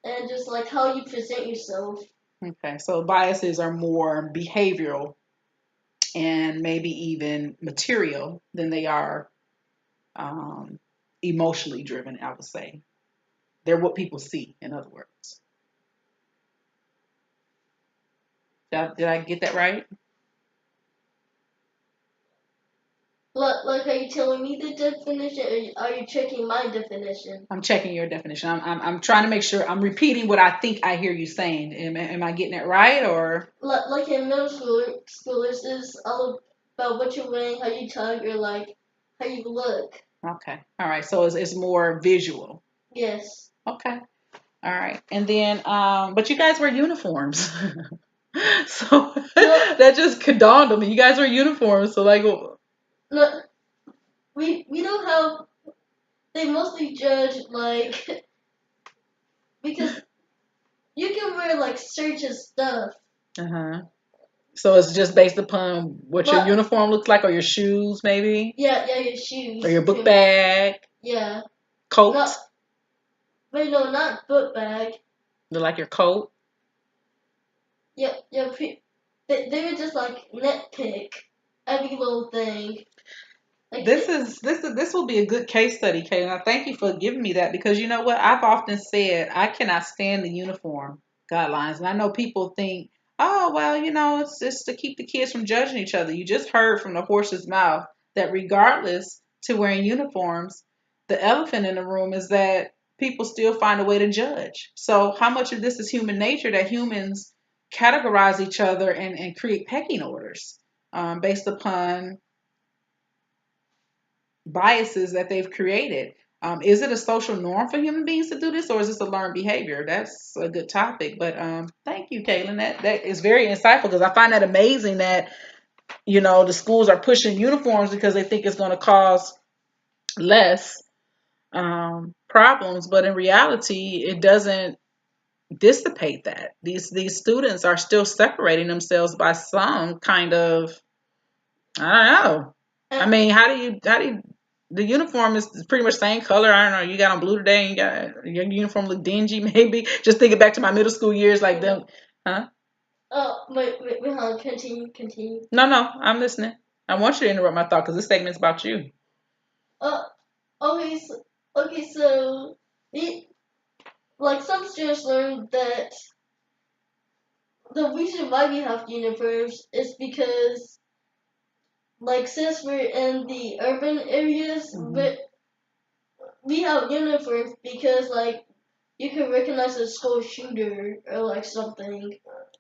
and just like how you present yourself. Okay, so biases are more behavioral and maybe even material than they are um, emotionally driven, I would say. They're what people see, in other words. Did I get that right? Like, are you telling me the definition, or are you checking my definition? I'm checking your definition. I'm trying to make sure I'm repeating what I think I hear you saying. Am I getting it right or? Like in middle school, schoolers is all about what you're wearing, how you talk, or like how you look. Okay. All right. So it's more visual. Yes. Okay. All right. And then, but you guys wear uniforms. So No, that just dawned on me. You guys wear uniforms. So like, no, we don't have. They mostly judge like because you can wear like shirts and stuff, uh-huh. So it's just based upon what your but uniform looks like, or your shoes, maybe, yeah, your or shoes your book too. bag, Yeah, coat. not wait, no, not book bag. Look like your coat. They would just like nitpick every little thing. Like This will be a good case study, Kaylin. I thank you for giving me that because you know what? I've often said I cannot stand the uniform guidelines. And I know people think, oh well, it's just to keep the kids from judging each other. You just heard from the horse's mouth that regardless to wearing uniforms, the elephant in the room is that people still find a way to judge. So how much of this is human nature that humans categorize each other and create pecking orders based upon biases that they've created. Is it a social norm for human beings to do this, or is this a learned behavior? That's a good topic. But thank you, Caitlin. That is very insightful because I find that amazing that the schools are pushing uniforms because they think it's going to cause less problems, but in reality, it doesn't dissipate that. These students are still separating themselves by some kind of I don't know. I uh, mean, how do you the uniform is pretty much same color. I don't know. You got on blue today and you got your uniform look dingy maybe. Just thinking back to my middle school years like them. Huh? wait, hold on, continue. No, I'm listening. I want you to interrupt my thought because this segment's about you. Uh, okay, so it, like some students learned that the reason why we have uniforms is because, like, since we're in the urban areas, Hmm. we have uniforms because, like, you can recognize a school shooter or like something.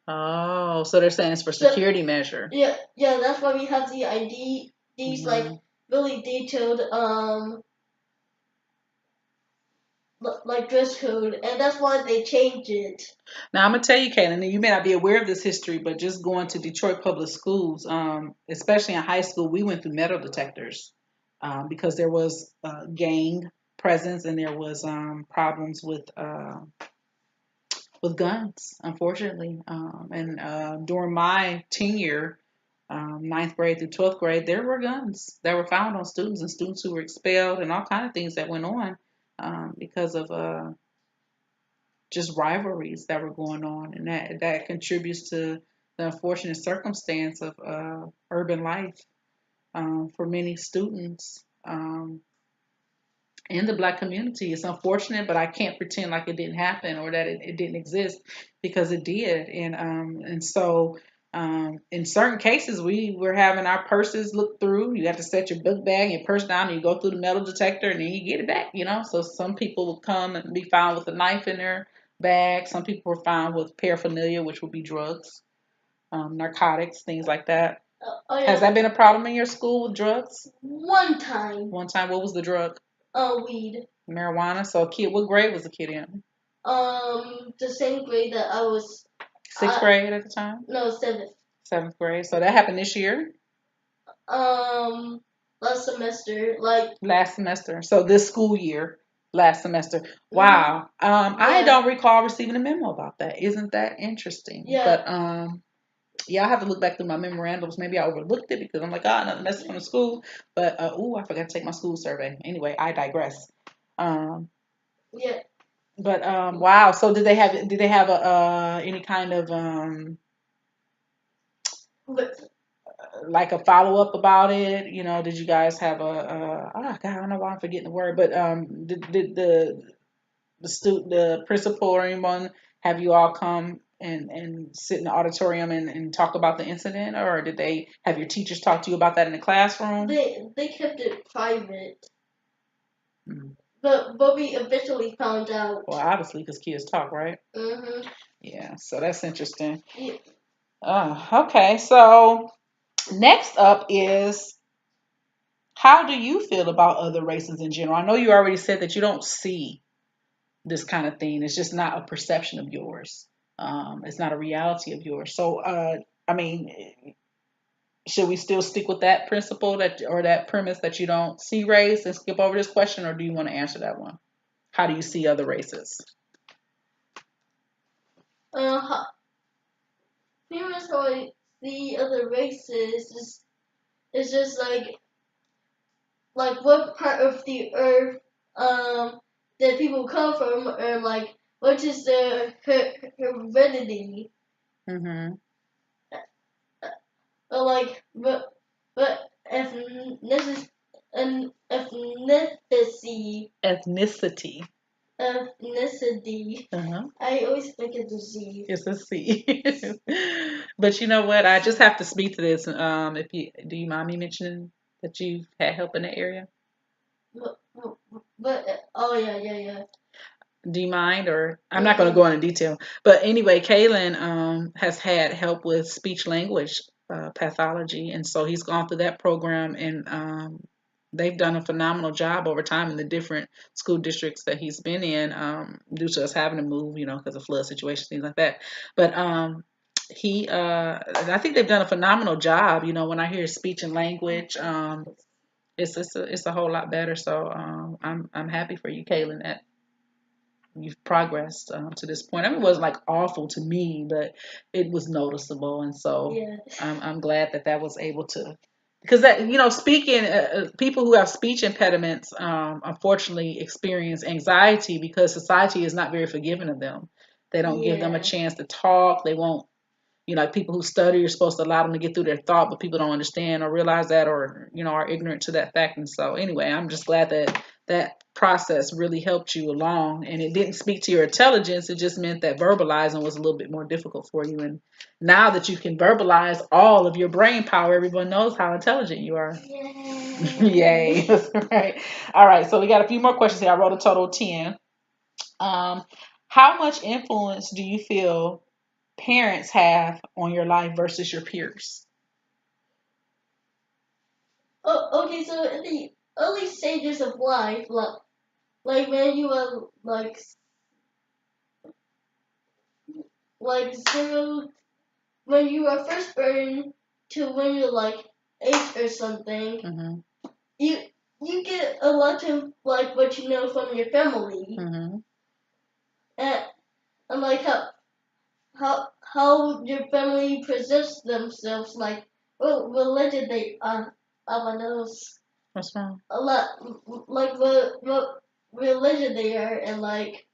Oh, so they're saying it's for So security measure. yeah, that's why we have the ID, these like Hmm. really detailed like dress code, and that's why they changed it. Now I'm gonna tell you, Caitlin, and you may not be aware of this history, but just going to Detroit public schools, especially in high school, we went through metal detectors because there was gang presence and there was problems with guns, unfortunately. And during my tenure, ninth grade through 12th grade, there were guns that were found on students and students who were expelled and all kind of things that went on because of just rivalries that were going on, and that contributes to the unfortunate circumstance of urban life for many students in the Black community. It's unfortunate, but I can't pretend like it didn't happen or that it didn't exist because it did, and so. In certain cases, we were having our purses looked through. You have to set your book bag and your purse down, and you go through the metal detector, and then you get it back. So some people would come and be found with a knife in their bag. Some people were found with paraphernalia, which would be drugs, narcotics, things like that. Oh Has yeah, that been a problem in your school with drugs? one time, One time, what was the drug? weed. Marijuana. So, a kid, what grade was the kid in? The same grade that I was. Sixth grade at the time? No, seventh. Seventh grade. So, that happened this year? Um, last semester, like. Last semester. So, this school year, last semester. Mhm. Wow. I Yeah. don't recall receiving a memo about that. Isn't that interesting? Yeah. But, yeah, I have to look back through my memorandums. Maybe I overlooked it because I'm like, another message from the school. But I forgot to take my school survey. Anyway, I digress. Um, Yeah. but wow. So did they have a any kind of But like a follow up about it? Did you guys have oh God, I don't know why I'm forgetting the word, but did the principal or anyone have you all come and sit in the auditorium and talk about the incident, or did they have your teachers talk to you about that in the classroom? they kept it private. Mm. But we eventually found out. Well, obviously, because kids talk, right? Mhm. Yeah, so that's interesting. Yeah. Okay, so next up is how do you feel about other races in general? I know you already said that you don't see this kind of thing. It's just not a perception of yours. It's not a reality of yours. So, I mean, should we still stick with that principle or that premise that you don't see race and skip over this question, or do you want to answer that one? How do you see other races? Uh, pretty much how I see other races is just like what part of the earth that people come from, or like what is their heredity. Mhm. Like but ethnicity Ethnicity. ethnicity. Uh-huh. I always think it's a Z. It's a C. But you know what? I just have to speak to this. If you do you mind me mentioning that you've had help in the area? But oh yeah. Do you mind? Or I'm not going to Mhm. go into detail. But anyway, Kaylin has had help with speech language pathology, and so he's gone through that program, and they've done a phenomenal job over time in the different school districts that he's been in, due to us having to move, because of flood situations, things like that. But I think they've done a phenomenal job. When I hear speech and language, it's a whole lot better. So I'm happy for you, Kaylin, that you've progressed to this point. I mean, it wasn't like awful to me, but it was noticeable, and so Yeah. I'm glad that was able to. Because that, speaking, people who have speech impediments, unfortunately experience anxiety because society is not very forgiving of them. They don't give them a Yeah. chance to talk. They won't, like people who study, you're supposed to allow them to get through their thought, but people don't understand or realize that, or are ignorant to that fact. And so anyway, I'm just glad that process really helped you along, and it didn't speak to your intelligence. It just meant that verbalizing was a little bit more difficult for you. And now that you can verbalize all of your brain power, everyone knows how intelligent you are. Yay. Yay. That's right. All right, so we got a few more questions here. I wrote a total of 10. um, how much influence do you feel parents have on your life versus your peers? Oh, okay. So in the early stages of life, like when you were like zero, when you were first born to when you're like 8 or something, Mm-hmm. you you get a lot of like what you know from your family, Mm-hmm. and, and like how your family presents themselves, like what religion they are those What's wrong? a lot, like what religion they are, and like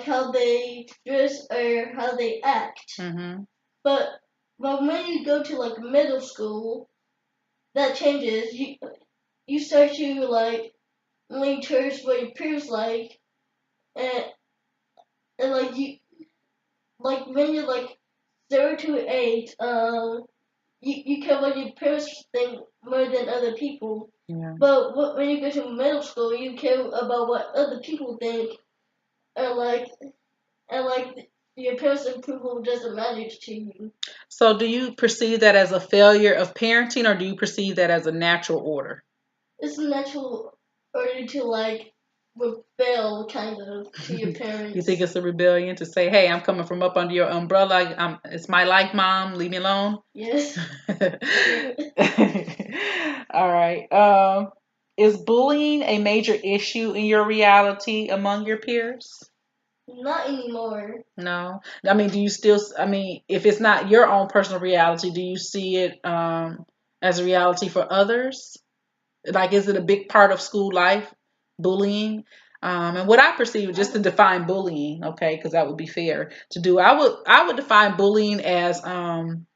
how they dress or how they act. Mm-hmm. But when you go to like middle school, that changes. You start to like lean towards what your peers like, and like you like when you're like 0 to 8, you care what your peers think more than other people. Yeah. But when you go to middle school, you care about what other people think, and like your parents' approval doesn't matter to you. So do you perceive that as a failure of parenting, or do you perceive that as a natural order? It's a natural order to like rebel kind of to your You think parents. it's a rebellion to say, "Hey, I'm coming from up under your umbrella. It's my life, Mom. Leave me alone." Yes. Yeah. All right. Is bullying a major issue in your reality among your peers? Not anymore. No. I mean, do you still, I mean, if it's not your own personal reality, do you see it as a reality for others? Like, is it a big part of school life, bullying? And what I perceive, just to define bullying, okay, because that would be fair to do, I would define bullying as um,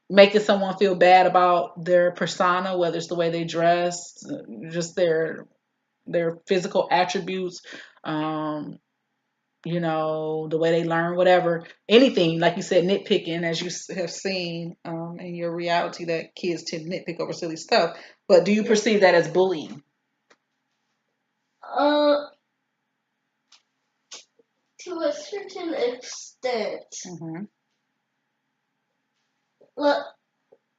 making someone feel bad about their persona, whether it's the way they dress, just their physical attributes, um, the way they learn, whatever, anything, like you said, nitpicking, as you have seen in your reality, that kids tend to nitpick over silly stuff. But do you Yeah. perceive that as bullying? Uh, to a certain extent. Mm-hmm. Like,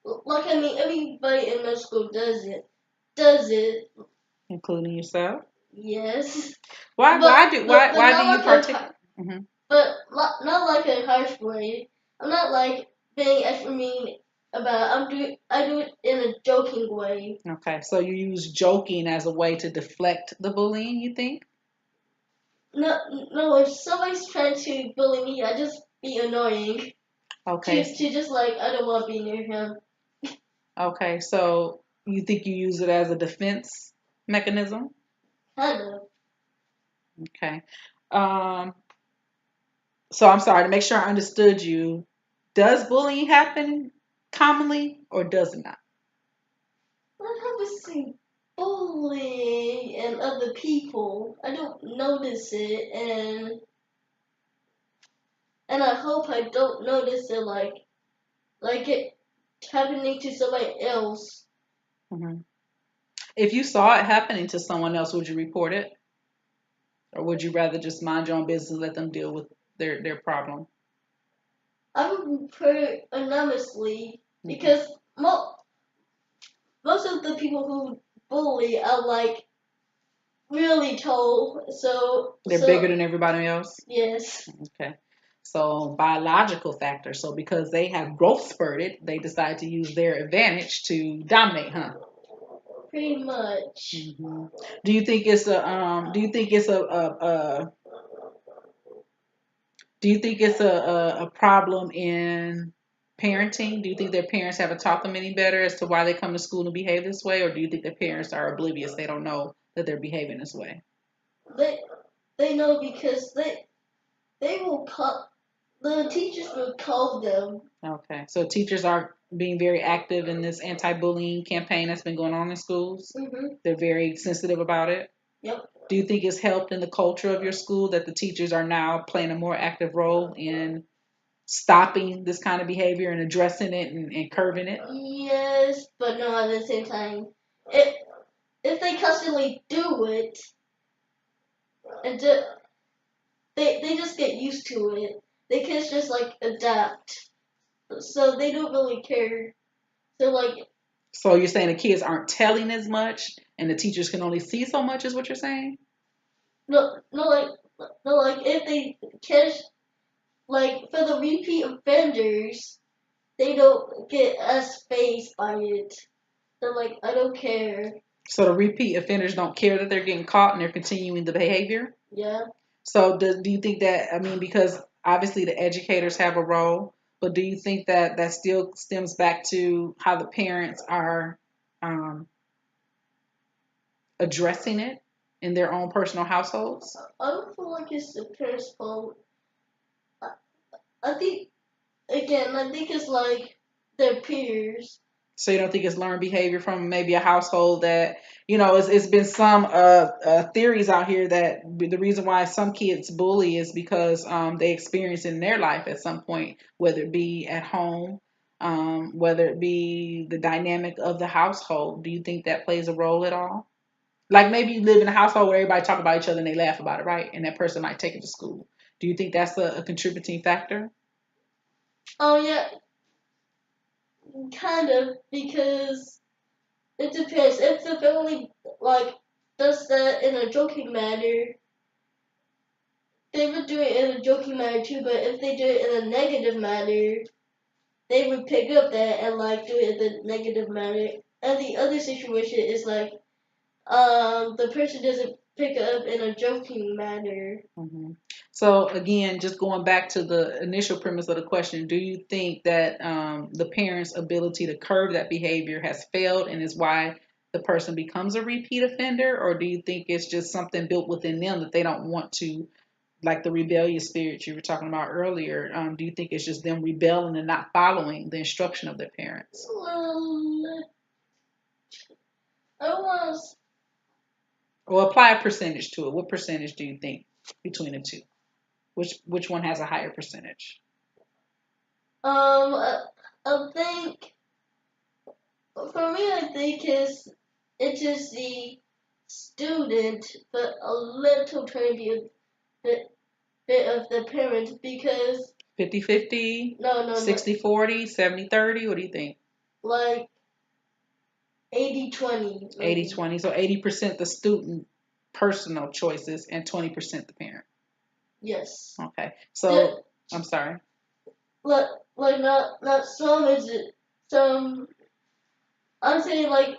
like I mean, everybody in middle school does it. Does it? Including yourself? Yes. Why? Why do? Why? But Why do not you like partake? a Mm-hmm. not like a harsh way. I'm not like being extra mean about it. I do it in a joking way. Okay, so you use joking as a way to deflect the bullying, you think? No, no. If somebody's trying to bully me, I just be annoying. Okay. To just like I don't want to be near him. Okay, so you think you use it as a defense mechanism? Kind of. Okay. Um, So I'm sorry to make sure I understood you. Does bullying happen commonly or does it not? I haven't seen bullying and other people. I don't notice it, and I hope I don't notice it like it happening to somebody else. Hmm. If you saw it happening to someone else, would you report it? Or would you rather just mind your own business and let them deal with their problem? I would report it anonymously Hmm. because most of the people who bully are like really tall. They're bigger than everybody else? Yes, Okay. So biological factor. So because they have growth spurted, they decide to use their advantage to dominate, huh? pretty much. Hmm. Do you think it's a do you think it's a do you think it's a problem in parenting? Do you think their parents haven't taught them any better as to why they come to school and behave this way, or do you think their parents are oblivious? They don't know that they're behaving this way. They they know because they will call the teachers will call them. Okay, so teachers are being very active in this anti-bullying campaign that's been going on in schools. Mhm. They're very sensitive about it. Yep. Do you think it's helped in the culture of your school that the teachers are now playing a more active role in stopping this kind of behavior and addressing it and curbing it? Yes, but no at the same time. If if they constantly do it and they just get used to it, they can just like adapt. So they don't really care. So like So you're saying the kids aren't telling as much and the teachers can only see so much is what you're saying? no, like if they catch like for the repeat offenders, they don't get as phased by it. They're like, I don't care. So the repeat offenders don't care that they're getting caught and they're continuing the behavior? Yeah. So do you think that, I mean, because obviously the educators have a role, but do you think that that still stems back to how the parents are um, addressing it in their own personal households? I don't feel like it's the parents' fault. I, I think I think it's like their peers. So you don't think it's learned behavior from maybe a household that, it's been some theories out here that the reason why some kids bully is because they experience in their life at some point, whether it be at home, whether it be the dynamic of the household. Do you think that plays a role at all? Like maybe you live in a household where everybody talk about each other and they laugh about it, right? And that person might take it to school. Do you think that's a contributing factor? Oh yeah, kind of because it depends. If the family like does that in a joking manner, they would do it in a joking manner too. But if they do it in a negative manner, they would pick up that and like do it in a negative manner. And the other situation is like the person doesn't pick up in a joking manner. Hmm. So again, just going back to the initial premise of the question, do you think that the parent's ability to curb that behavior has failed and is why the person becomes a repeat offender? Or do you think it's just something built within them that they don't want to, like the rebellious spirit you were talking about earlier? Do you think it's just them rebelling and not following the instruction of their parents? Well, I was Or apply a percentage to it. What percentage do you think between the two? Which one has a higher percentage? I think for me I think it is the student, but a little tiny bit of the parent because 50-50, no 60-40, 70-30. What do you think? like 80-20 80 maybe. 20. So 80% the student personal choices and 20% the parent. Yes. Okay. The, So I'm sorry. like not some is it some I'm saying like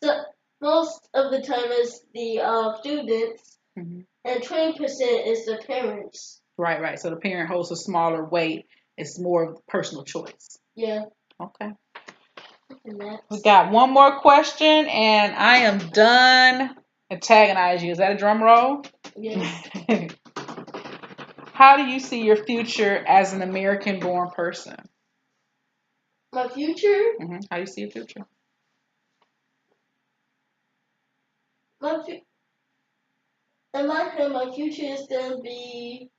so, most of the time is the students Hmm. and 20% is the parents. Right, right. So the parent holds a smaller weight. It's more of personal choice. Yeah. Okay. And We that's got one more question and I am done antagonizing you. Is that a drum roll? yes. How do you see your future as an American-born person? My future, How do you see your future? my fu- in my head, my future is gonna be.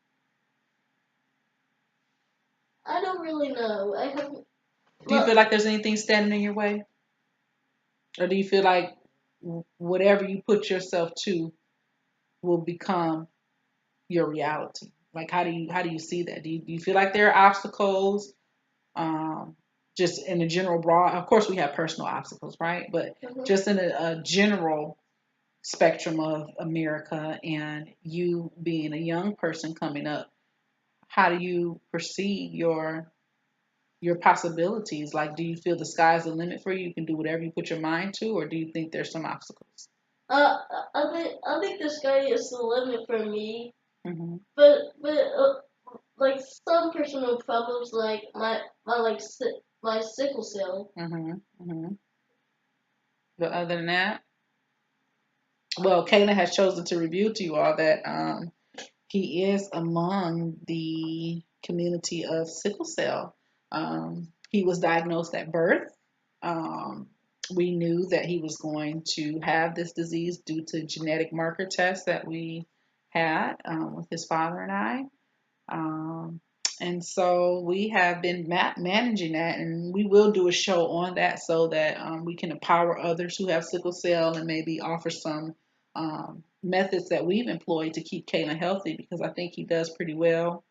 I don't really know. I have. Do you feel like there's anything standing in your way, or do you feel like whatever you put yourself to will become your reality? Like, how do you see that? Do you feel like there are obstacles? Um, just in a general broad, of course, we have personal obstacles, right? But just in a general spectrum of America, and you being a young person coming up, how do you perceive your possibilities? Like, do you feel the sky's the limit for you? You can do whatever you put your mind to, or do you think there's some obstacles? Uh, I think the sky is the limit for me. Mm-hmm. But like some personal problems, like my sickle cell. Mm-hmm. Mm-hmm. But other than that, well, Kaylin has chosen to reveal to you all that he is among the community of sickle cell. He was diagnosed at birth. Um, we knew that he was going to have this disease due to genetic marker tests that we had with his father and I. Um, and so we have been managing that, and we will do a show on that so that we can empower others who have sickle cell and maybe offer some methods that we've employed to keep Kalen healthy, because I think he does pretty well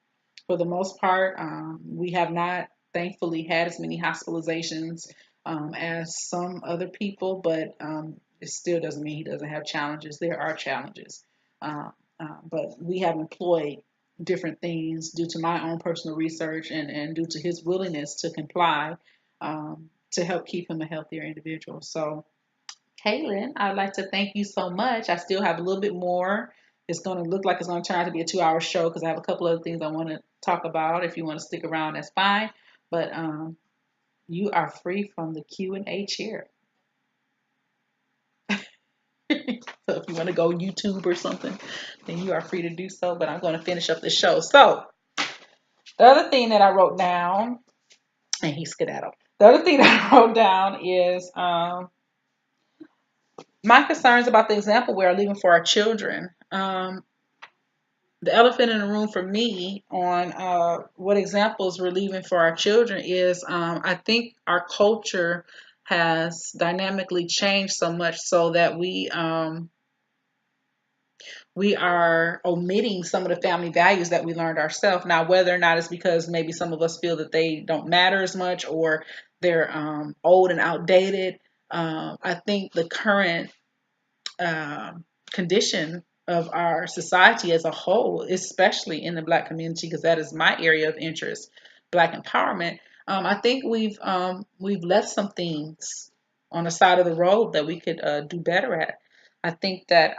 for the most part. We have not, thankfully, had as many hospitalizations as some other people, but it still doesn't mean he doesn't have challenges. There are challenges. Uh, but we have employed different things due to my own personal research and due to his willingness to comply to help keep him a healthier individual. So, Kaylin, I'd like to thank you so much. I still have a little bit more. It's going to look like it's going to turn out to be a 2-hour show because I have a couple other things I want to talk about. If you want to stick around, that's fine. But you are free from the Q&A chair. So if you want to go YouTube or something, then you are free to do so. But I'm going to finish up the show. So the other thing that I wrote down, and he skedaddled. The other thing that I wrote down is my concerns about the example we are leaving for our children. The elephant in the room for me on what examples we're leaving for our children is I think our culture has dynamically changed so much so that we are omitting some of the family values that we learned ourselves. Now, whether or not it's because maybe some of us feel that they don't matter as much or they're old and outdated, I think the current condition of our society as a whole, especially in the Black community, because that is my area of interest, Black empowerment. I think we've left some things on the side of the road that we could do better at. I think that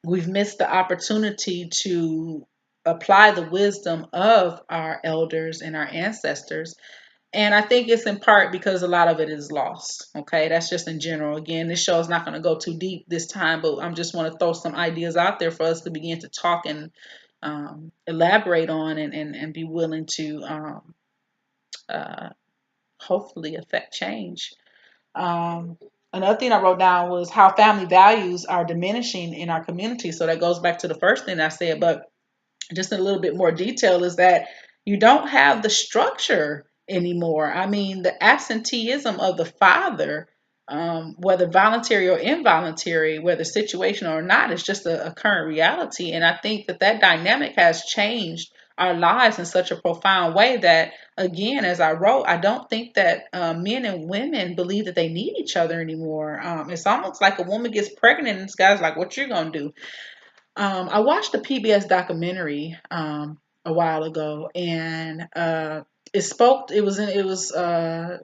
we've missed the opportunity to apply the wisdom of our elders and our ancestors. And I think it's in part because a lot of it is lost. Okay, that's just in general. Again, this show is not going to go too deep this time, but I'm just want to throw some ideas out there for us to begin to talk and elaborate on and be willing to uh, hopefully affect change. Um, Another thing I wrote down was how family values are diminishing in our community. So that goes back to the first thing I said, but just in a little bit more detail is that you don't have the structure anymore. I mean, the absenteeism of the father, whether voluntary or involuntary, whether situational or not, is just a current reality. And I think that that dynamic has changed our lives in such a profound way that, again, as I wrote, I don't think that men and women believe that they need each other anymore. It's almost like a woman gets pregnant and this guy's like, what you gonna do? I watched a PBS documentary a while ago, and it spoke. It was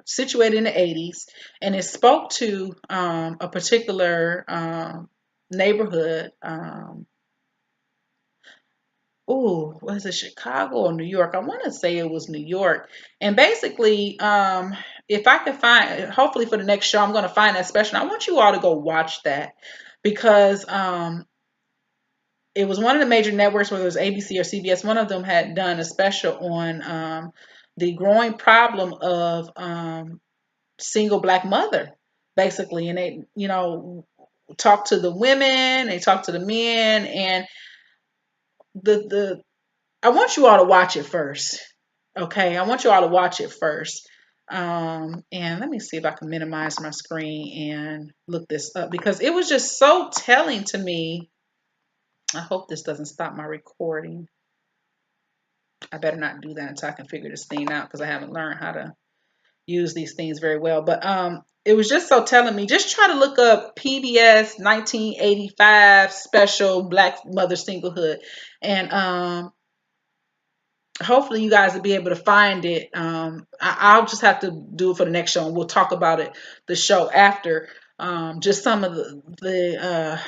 situated in the '80s, and it spoke to a particular neighborhood. Oh, was it Chicago or New York? I want to say it was New York. And basically, if I could find, hopefully for the next show, I'm going to find that special. I want you all to go watch that because it was one of the major networks, whether it was ABC or CBS. One of them had done a special on the growing problem of single black mother, basically, and they, talk to the women, they talk to the men, and the I want you all to watch it first. Okay, I want you all to watch it first. And let me see if I can minimize my screen and look this up because it was just so telling to me. I hope this doesn't stop my recording. I better not do that until I can figure this thing out because I haven't learned how to use these things very well. But it was just so telling me, just try to look up PBS 1985 special Black Mother Singlehood. And hopefully you guys will be able to find it. I'll just have to do it for the next show and we'll talk about it the show after. Just some of the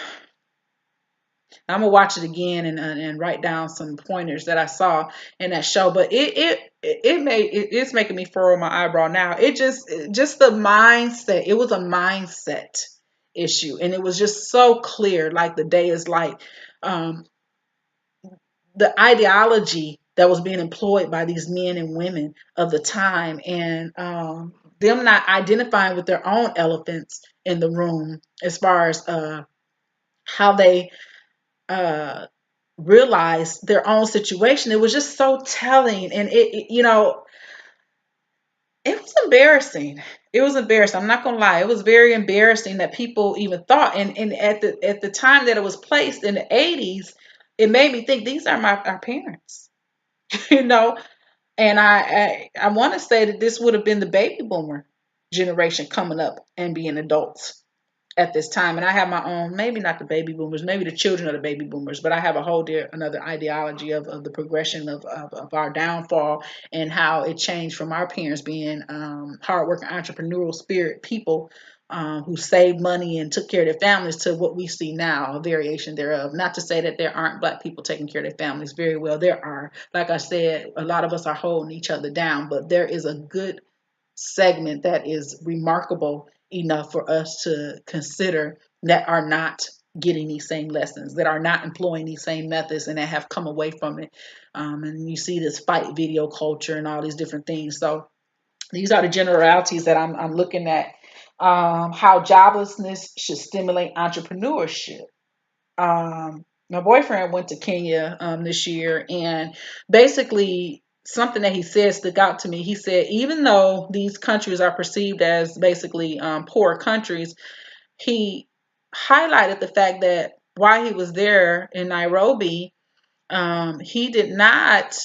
I'm gonna watch it again and write down some pointers that I saw in that show. But it's making me furrow my eyebrow now. Just the mindset. It was a mindset issue, and it was just so clear. Like the day is like the ideology that was being employed by these men and women of the time, and them not identifying with their own elephants in the room as far as how they uh, realize their own situation. It was just so telling, and it was embarrassing. It was embarrassing. I'm not gonna lie. It was very embarrassing that people even thought. And at the time that it was placed in the 80s, it made me think these are our parents, you know. And I want to say that this would have been the baby boomer generation coming up and being adults at this time. And I have my own, maybe not the baby boomers, maybe the children of the baby boomers, but I have a whole another ideology of the progression of our downfall and how it changed from our parents being hardworking, entrepreneurial spirit people who saved money and took care of their families to what we see now, a variation thereof. Not to say that there aren't Black people taking care of their families. Very well, there are. Like I said, a lot of us are holding each other down, but there is a good segment that is remarkable enough for us to consider that are not getting these same lessons, that are not employing these same methods, and that have come away from it. And you see this fight video culture and all these different things. So these are the generalities that I'm looking at. How joblessness should stimulate entrepreneurship. My boyfriend went to Kenya this year, and basically something that he said stuck out to me. He said, even though these countries are perceived as basically poor countries, he highlighted the fact that while he was there in Nairobi, he did not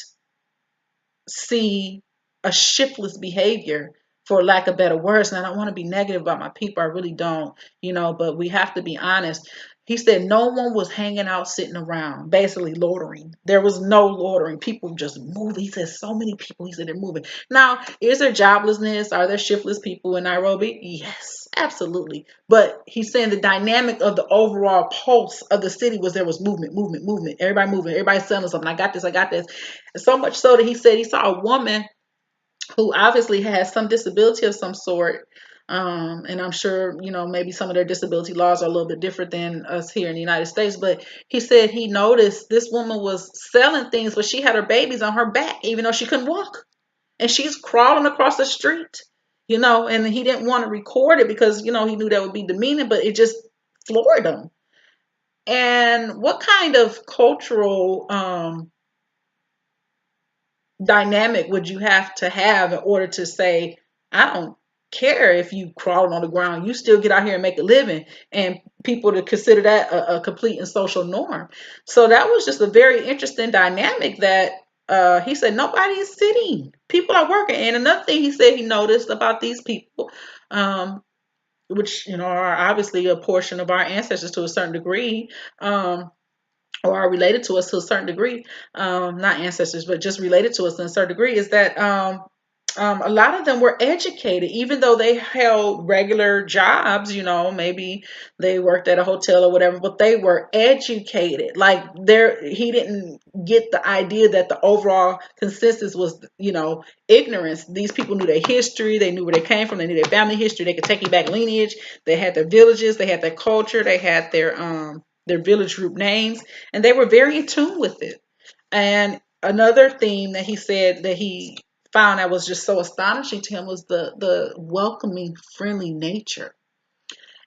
see a shiftless behavior, for lack of better words. And I don't want to be negative about my people. I really don't, but we have to be honest. He said no one was hanging out, sitting around, basically loitering. There was no loitering. People just moving. He said so many people. He said they're moving. Now, is there joblessness? Are there shiftless people in Nairobi? Yes, absolutely. But he's saying the dynamic of the overall pulse of the city was there was movement, movement, movement. Everybody moving. Everybody selling something. I got this. I got this. So much so that he said he saw a woman who obviously has some disability of some sort. And I'm sure, maybe some of their disability laws are a little bit different than us here in the United States. But he said he noticed this woman was selling things, but she had her babies on her back, even though she couldn't walk. And she's crawling across the street, and he didn't want to record it because, he knew that would be demeaning, but it just floored him. And what kind of cultural dynamic would you have to have in order to say, I don't care if you crawling on the ground, you still get out here and make a living, and people to consider that a complete and social norm. So that was just a very interesting dynamic that he said nobody is sitting. People are working. And another thing he said he noticed about these people, which are obviously a portion of our ancestors to a certain degree, or are related to us to a certain degree, not ancestors, but just related to us in a certain degree, is that a lot of them were educated, even though they held regular jobs, maybe they worked at a hotel or whatever, but they were educated. Like he didn't get the idea that the overall consensus was, ignorance. These people knew their history. They knew where they came from. They knew their family history. They could take you back lineage. They had their villages. They had their culture. They had their, their village group names, and they were very in tune with it. And another theme that he said that he found that was just so astonishing to him was the welcoming, friendly nature.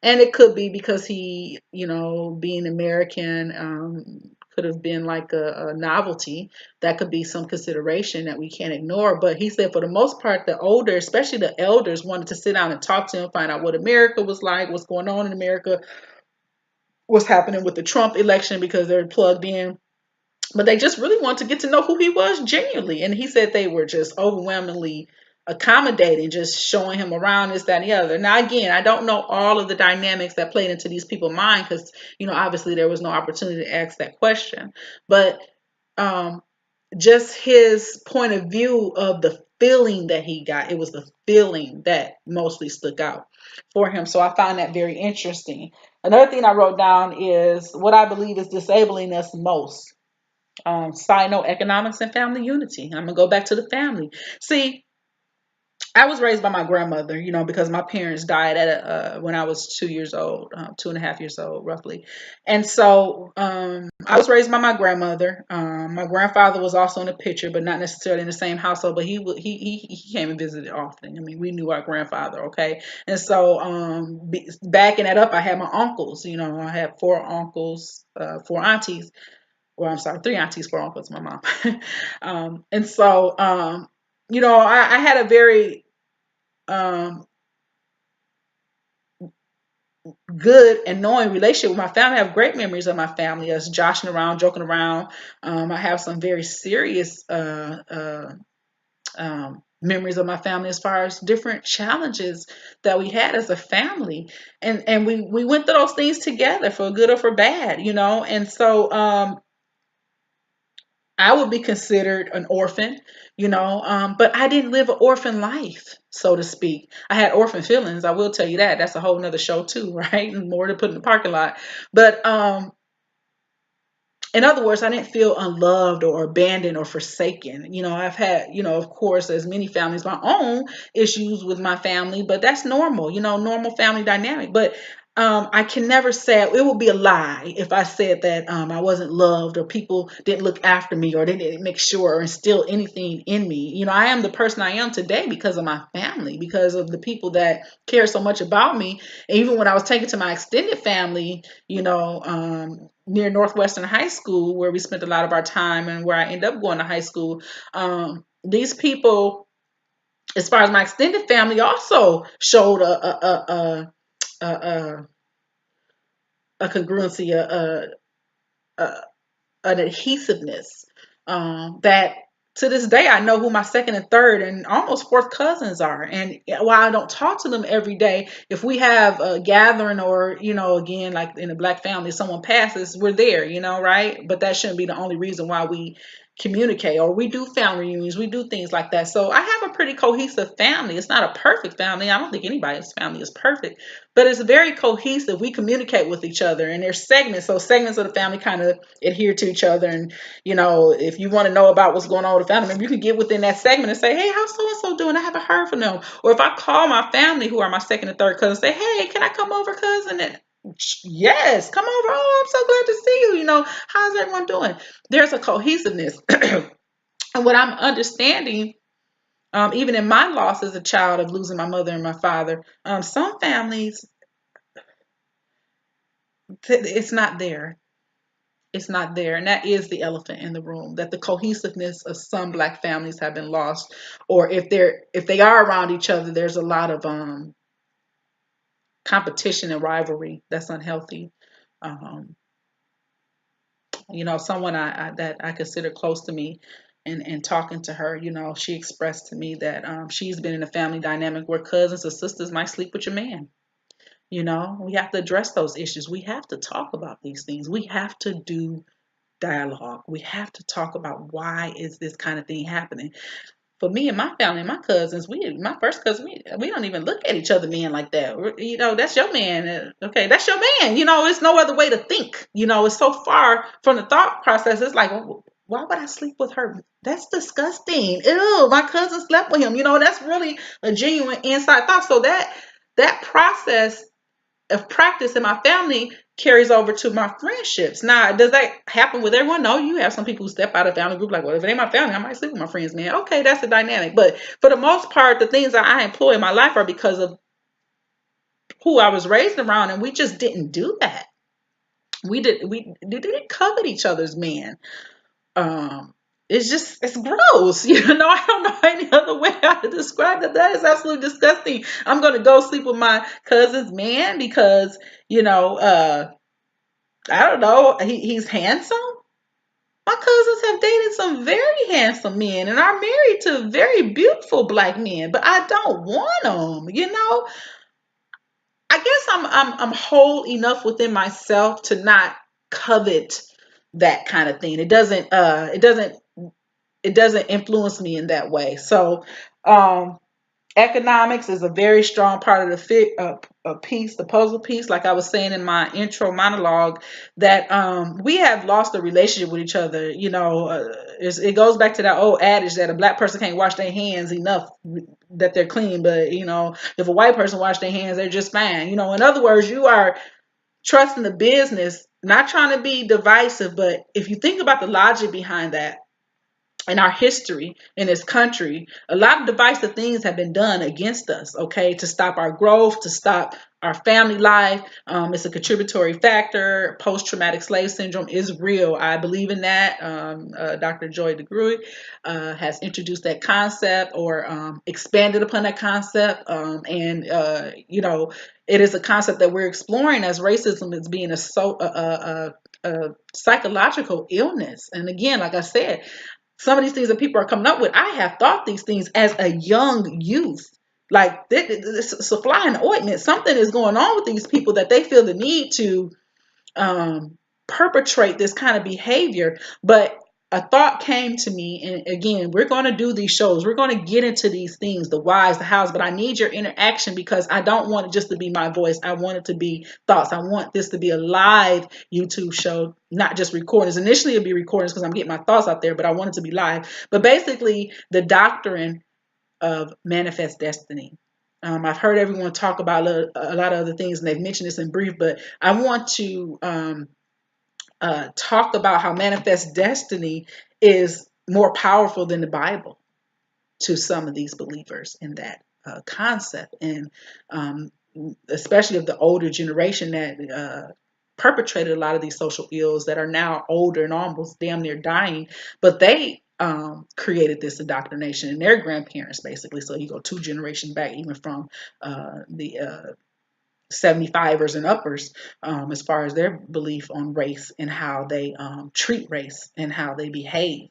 And it could be because he, being American, could have been like a novelty. That could be some consideration that we can't ignore. But he said for the most part, the older, especially the elders, wanted to sit down and talk to him, find out what America was like, what's going on in America, what's happening with the Trump election, because they're plugged in. But they just really wanted to get to know who he was genuinely. And he said they were just overwhelmingly accommodating, just showing him around, this, that, and the other. Now, again, I don't know all of the dynamics that played into these people's mind because, obviously there was no opportunity to ask that question. But um, just his point of view of the feeling that he got, it was the feeling that mostly stuck out for him. So I found that very interesting. Another thing I wrote down is what I believe is disabling us most. Side note, economics and family unity. I'm going to go back to the family. See, I was raised by my grandmother, because my parents died at when I was 2 years old, 2.5 years old, roughly. And so I was raised by my grandmother. My grandfather was also in the picture, but not necessarily in the same household. But he came and visited often. I mean, we knew our grandfather, okay. And so backing that up, I had my uncles. I had four uncles, four aunties. Well, I'm sorry, three aunties, four uncles, my mom. And so I had a very um, good and knowing relationship with my family. I have great memories of my family, us joshing around, joking around. I have some very serious memories of my family as far as different challenges that we had as a family, and we went through those things together for good or for bad, and so I would be considered an orphan, but I didn't live an orphan life, so to speak. I had orphan feelings. I will tell you that. That's a whole nother show too, right? And more to put in the parking lot. But in other words, I didn't feel unloved or abandoned or forsaken. I've had, of course, as many families, my own issues with my family, but that's normal, normal family dynamic. But I can never say, it would be a lie if I said that I wasn't loved or people didn't look after me or they didn't make sure or instill anything in me. I am the person I am today because of my family, because of the people that care so much about me. And even when I was taken to my extended family, near Northwestern High School, where we spent a lot of our time and where I ended up going to high school. These people, as far as my extended family, also showed a congruency, a an adhesiveness that to this day I know who my second and third and almost fourth cousins are. And while I don't talk to them every day, if we have a gathering or again, like in a black family, someone passes, we're there, right? But that shouldn't be the only reason why we communicate, or we do family reunions, we do things like that. So I have a pretty cohesive family. It's not a perfect family. I don't think anybody's family is perfect, but it's very cohesive. We communicate with each other, and there's segments. So segments of the family kind of adhere to each other. And if you want to know about what's going on with the family member, you can get within that segment and say, "Hey, how's so and so doing? I haven't heard from them." Or if I call my family, who are my second and third cousins, say, "Hey, can I come over, cousin?" And yes, come over. Oh, I'm so glad to see you. How's everyone doing? There's a cohesiveness. And what I'm understanding, even in my loss as a child of losing my mother and my father, some families, it's not there. It's not there. And that is the elephant in the room, that the cohesiveness of some black families have been lost. Or if they are around each other, there's a lot of competition and rivalry that's unhealthy. Um, Someone that I consider close to me, and talking to her, she expressed to me that she's been in a family dynamic where cousins or sisters might sleep with your man. We have to address those issues. We have to talk about these things. We have to do dialogue. We have to talk about why is this kind of thing happening. For me and my family, my cousins, my first cousin, we don't even look at each other men like that. That's your man. Okay, that's your man. It's no other way to think. It's so far from the thought process. It's like, well, why would I sleep with her? That's disgusting. Ew, my cousin slept with him. That's really a genuine inside thought. So that process of practice in my family carries over to my friendships. Now, does that happen with everyone? No, you have some people who step out of family group like, well, if it ain't my family, I might sleep with my friends, man. Okay, that's the dynamic. But for the most part, the things that I employ in my life are because of who I was raised around, and we just didn't do that. We didn't covet each other's man. Um, it's gross. I don't know any other way how to describe that. That is absolutely disgusting. I'm gonna go sleep with my cousin's man because, you know, I don't know, he's handsome. My cousins have dated some very handsome men and are married to very beautiful black men, but I don't want them. I guess I'm whole enough within myself to not covet that kind of thing. It doesn't influence me in that way. So, um, economics is a very strong part of a piece, the puzzle piece. Like I was saying in my intro monologue, that we have lost a relationship with each other. It goes back to that old adage that a black person can't wash their hands enough that they're clean, but if a white person wash their hands, they're just fine. In other words, you are trusting the business, not trying to be divisive, but if you think about the logic behind that, in our history in this country, a lot of divisive things have been done against us, okay, to stop our growth, to stop our family life. It's a contributory factor. Post-traumatic slave syndrome is real. I believe in that. Dr. Joy DeGruy has introduced that concept or expanded upon that concept. It is a concept that we're exploring as racism as being a psychological illness. And again, like I said, some of these things that people are coming up with, I have thought these things as a young youth. Like this supply and ointment, something is going on with these people that they feel the need to perpetrate this kind of behavior. But a thought came to me, and again, we're going to do these shows. We're going to get into these things, the whys, the hows, but I need your interaction because I don't want it just to be my voice. I want it to be thoughts. I want this to be a live YouTube show, not just recordings. Initially, it'll be recordings because I'm getting my thoughts out there, but I want it to be live. But basically, the doctrine of manifest destiny. I've heard everyone talk about a lot of other things, and they've mentioned this in brief, but I want to talk about how manifest destiny is more powerful than the Bible to some of these believers in that concept, and especially of the older generation that perpetrated a lot of these social ills that are now older and almost damn near dying, but they created this indoctrination in their grandparents, basically. So you go 2 generations back, even from the 75ers and uppers, as far as their belief on race and how they treat race and how they behave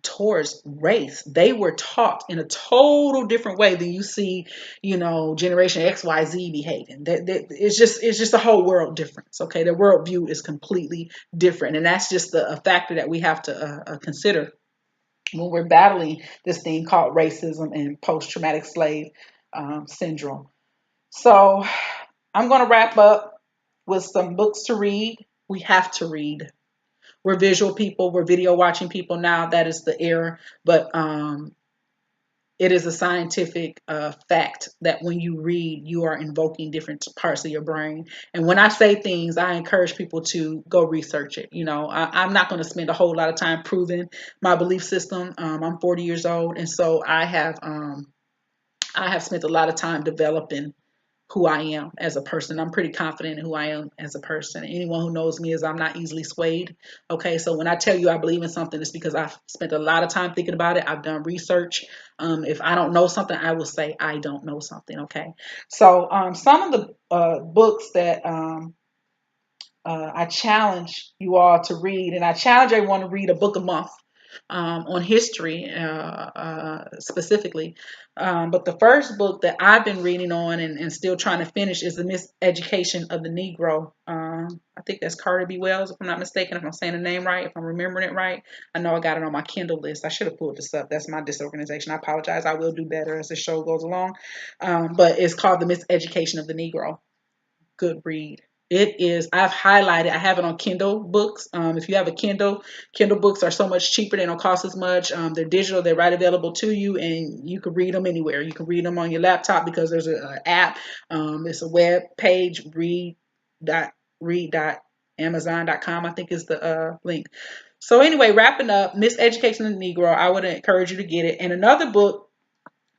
towards race. They were taught in a total different way than you see, Generation XYZ behaving. It's just a whole world difference. Okay, their worldview is completely different, and that's just a factor that we have to consider when we're battling this thing called racism and post-traumatic slave syndrome. So I'm going to wrap up with some books to read. We have to read. We're visual people. We're video watching people now. That is the era. But it is a scientific fact that when you read, you are invoking different parts of your brain. And when I say things, I encourage people to go research it. I'm not going to spend a whole lot of time proving my belief system. I'm 40 years old, and so I have spent a lot of time developing who I am as a person. I'm pretty confident in who I am as a person. Anyone who knows me is I'm not easily swayed. Okay, so when I tell you I believe in something, it's because I've spent a lot of time thinking about it. I've done research. If I don't know something, I will say I don't know something. Okay, so some of the books that I challenge you all to read, and I challenge everyone to read a book a month on history specifically. But the first book that I've been reading on and still trying to finish is The Miseducation of the Negro. I think that's Carter B. Wells, if I'm not mistaken, if I'm saying the name right, if I'm remembering it right. I know I got it on my Kindle list. I should have pulled this up. That's my disorganization. I apologize. I will do better as the show goes along. But it's called The Miseducation of the Negro. Good read. It is. I've highlighted. I have it on Kindle books. If you have a Kindle books are so much cheaper. They don't cost as much. They're digital. They're right available to you, and you can read them anywhere. You can read them on your laptop because there's an app. It's a web page. Read read.amazon.com, I think is the link. So anyway, wrapping up, Miseducation of the Negro, I would encourage you to get it. And another book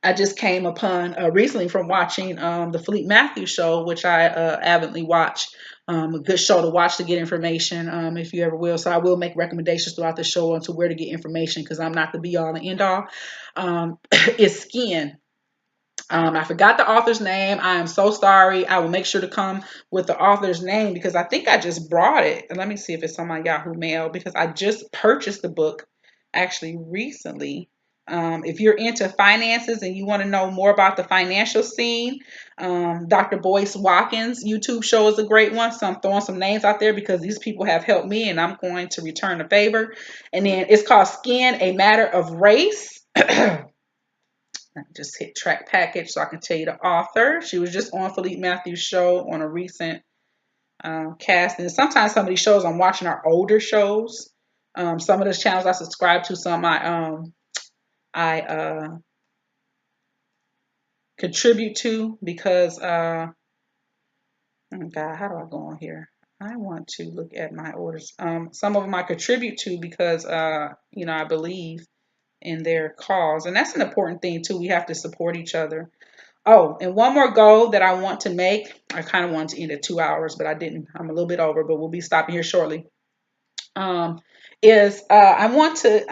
I just came upon recently from watching the Fleet Matthews show, which I avidly watch. A good show to watch to get information, if you ever will. So I will make recommendations throughout the show on to where to get information, because I'm not the be all and end all. Is Skin. I forgot the author's name. I am so sorry. I will make sure to come with the author's name, because I think I just brought it. And let me see if it's on my Yahoo Mail, because I just purchased the book actually recently. If you're into finances and you want to know more about the financial scene, Dr. Boyce Watkins' YouTube show is a great one. So I'm throwing some names out there because these people have helped me and I'm going to return the favor. And then it's called Skin, A Matter of Race. I just hit track package so I can tell you the author. She was just on Philippe Matthews' show on a recent cast. And sometimes some of these shows I'm watching are older shows. Some of the channels I subscribe to, some I contribute to, because oh God, how do I go on here? I want to look at my orders. Some of them I contribute to because I believe in their cause, and that's an important thing too. We have to support each other. Oh, and one more goal that I want to make. I kind of wanted to end at 2 hours, but I didn't. I'm a little bit over, but we'll be stopping here shortly. Is I want to,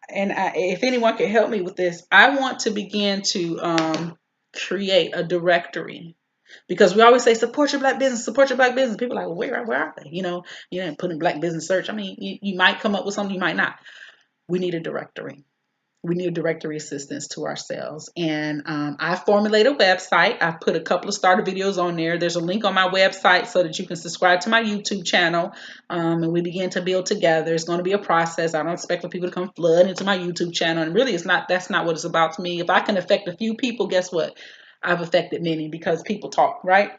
if anyone can help me with this, I want to begin to create a directory, because we always say support your black business, support your black business. People are like, well, where are they? You didn't put in black business search. I mean, you might come up with something, you might not. We need a directory. We need directory assistance to ourselves. And I formulate a website. I put a couple of starter videos on there. There's a link on my website so that you can subscribe to my YouTube channel. And we begin to build together. It's going to be a process. I don't expect for people to come flood into my YouTube channel. And really, that's not what it's about to me. If I can affect a few people, guess what? I've affected many, because people talk, right?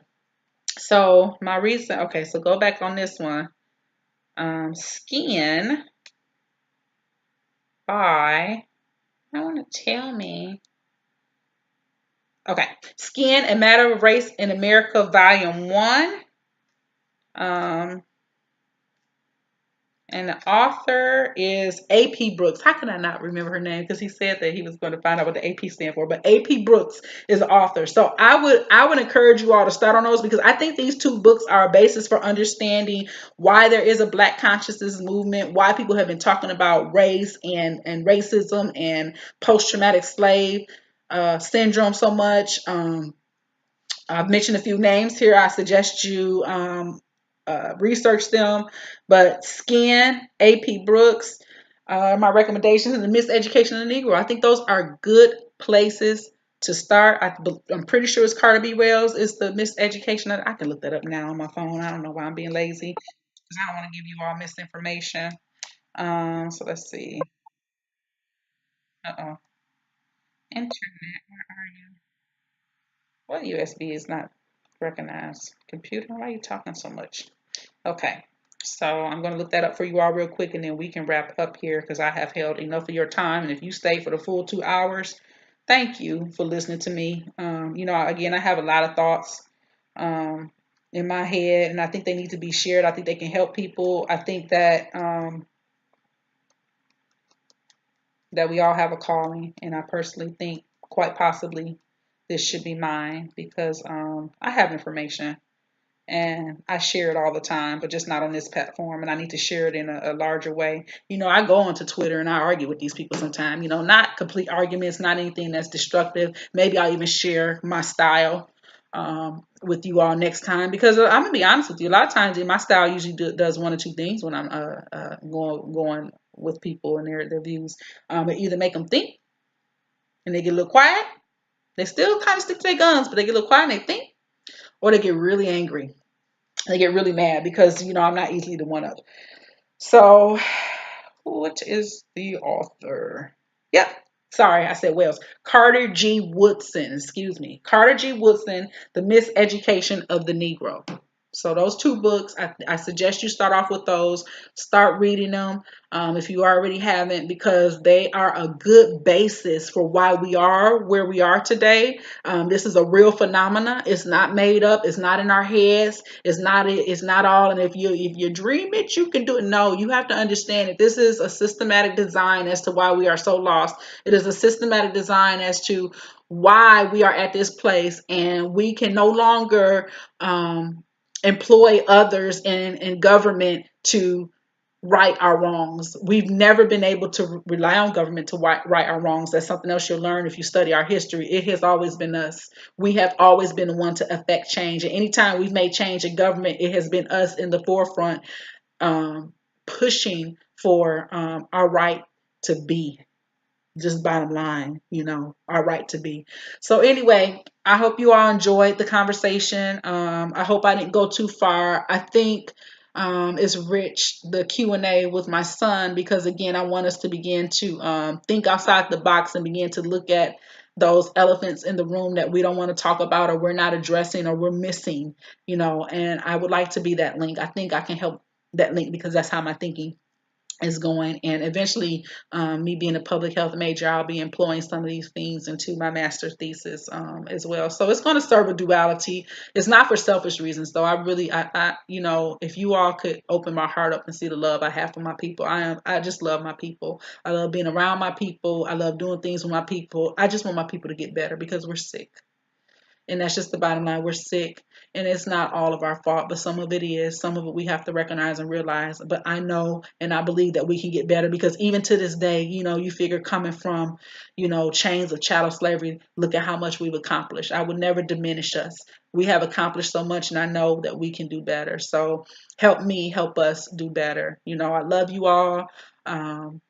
So my reason, okay, so go back on this one. Skin by, I want to tell me. Okay, Skin, A Matter of Race in America, Volume 1. And the author is A.P. Brooks. How can I not remember her name? Because he said that he was going to find out what the AP stand for. But A.P. Brooks is the author. So I would encourage you all to start on those, because I think these two books are a basis for understanding why there is a Black consciousness movement, why people have been talking about race and racism and post-traumatic slave syndrome so much. I've mentioned a few names here. I suggest you research them. But Skin, A.P. Brooks, my recommendations, and the Miseducation of the Negro. I think those are good places to start. I'm pretty sure it's Carter B. Wells is the Miseducation. I can look that up now on my phone. I don't know why I'm being lazy, because I don't want to give you all misinformation. So let's see. Uh-oh. Internet, where are you? What USB is not recognized? Computer, why are you talking so much? Okay, so I'm going to look that up for you all real quick, and then we can wrap up here, because I have held enough of your time. And if you stay for the full 2 hours, thank you for listening to me. Again, I have a lot of thoughts in my head, and I think they need to be shared. I think they can help people. I think that that we all have a calling, and I personally think quite possibly this should be mine, because I have information and I share it all the time, but just not on this platform. And I need to share it in a larger way. I go onto Twitter and I argue with these people sometimes, not complete arguments, not anything that's destructive. Maybe I'll even share my style with you all next time, because I'm gonna be honest with you. A lot of times, my style usually does one or two things when I'm going with people and their views. It either make them think and they get a little quiet. They still kind of stick to their guns, but they get a little quiet and they think, or they get really angry. They get really mad because, I'm not easily to one up. So, what is the author? Yep. Sorry, I said Wells. Carter G. Woodson, excuse me. Carter G. Woodson, The Miseducation of the Negro. So those two books, I suggest you start off with those. Start reading them if you already haven't, because they are a good basis for why we are where we are today. This is a real phenomena. It's not made up. It's not in our heads. It's not. It's not all. And if you dream it, you can do it. No, you have to understand that this is a systematic design as to why we are so lost. It is a systematic design as to why we are at this place, and we can no longer employ others in government to right our wrongs. We've never been able to rely on government to right our wrongs. That's something else you'll learn if you study our history. It has always been us. We have always been the one to affect change. And anytime we've made change in government, it has been us in the forefront, pushing for our right to be. Just bottom line, our right to be. So anyway, I hope you all enjoyed the conversation. I hope I didn't go too far. I think it's rich, the Q&A with my son, because again, I want us to begin to think outside the box and begin to look at those elephants in the room that we don't want to talk about, or we're not addressing, or we're missing, and I would like to be that link. I think I can help that link, because that's how my thinking is going. And eventually, me being a public health major, I'll be employing some of these things into my master's thesis as well. So it's going to serve a duality. It's not for selfish reasons, though. If you all could open my heart up and see the love I have for my people, I just love my people. I love being around my people. I love doing things with my people. I just want my people to get better, because we're sick. And that's just the bottom line. We're sick, and it's not all of our fault, but some of it is. Some of it we have to recognize and realize. But I know and I believe that we can get better, because even to this day, you figure coming from, chains of chattel slavery, look at how much we've accomplished. I would never diminish us. We have accomplished so much, and I know that we can do better. So help me, help us do better. I love you all. Um,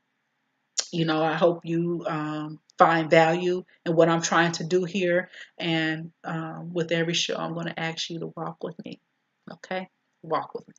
I hope you find value in what I'm trying to do here. And with every show, I'm going to ask you to walk with me. Okay? Walk with me.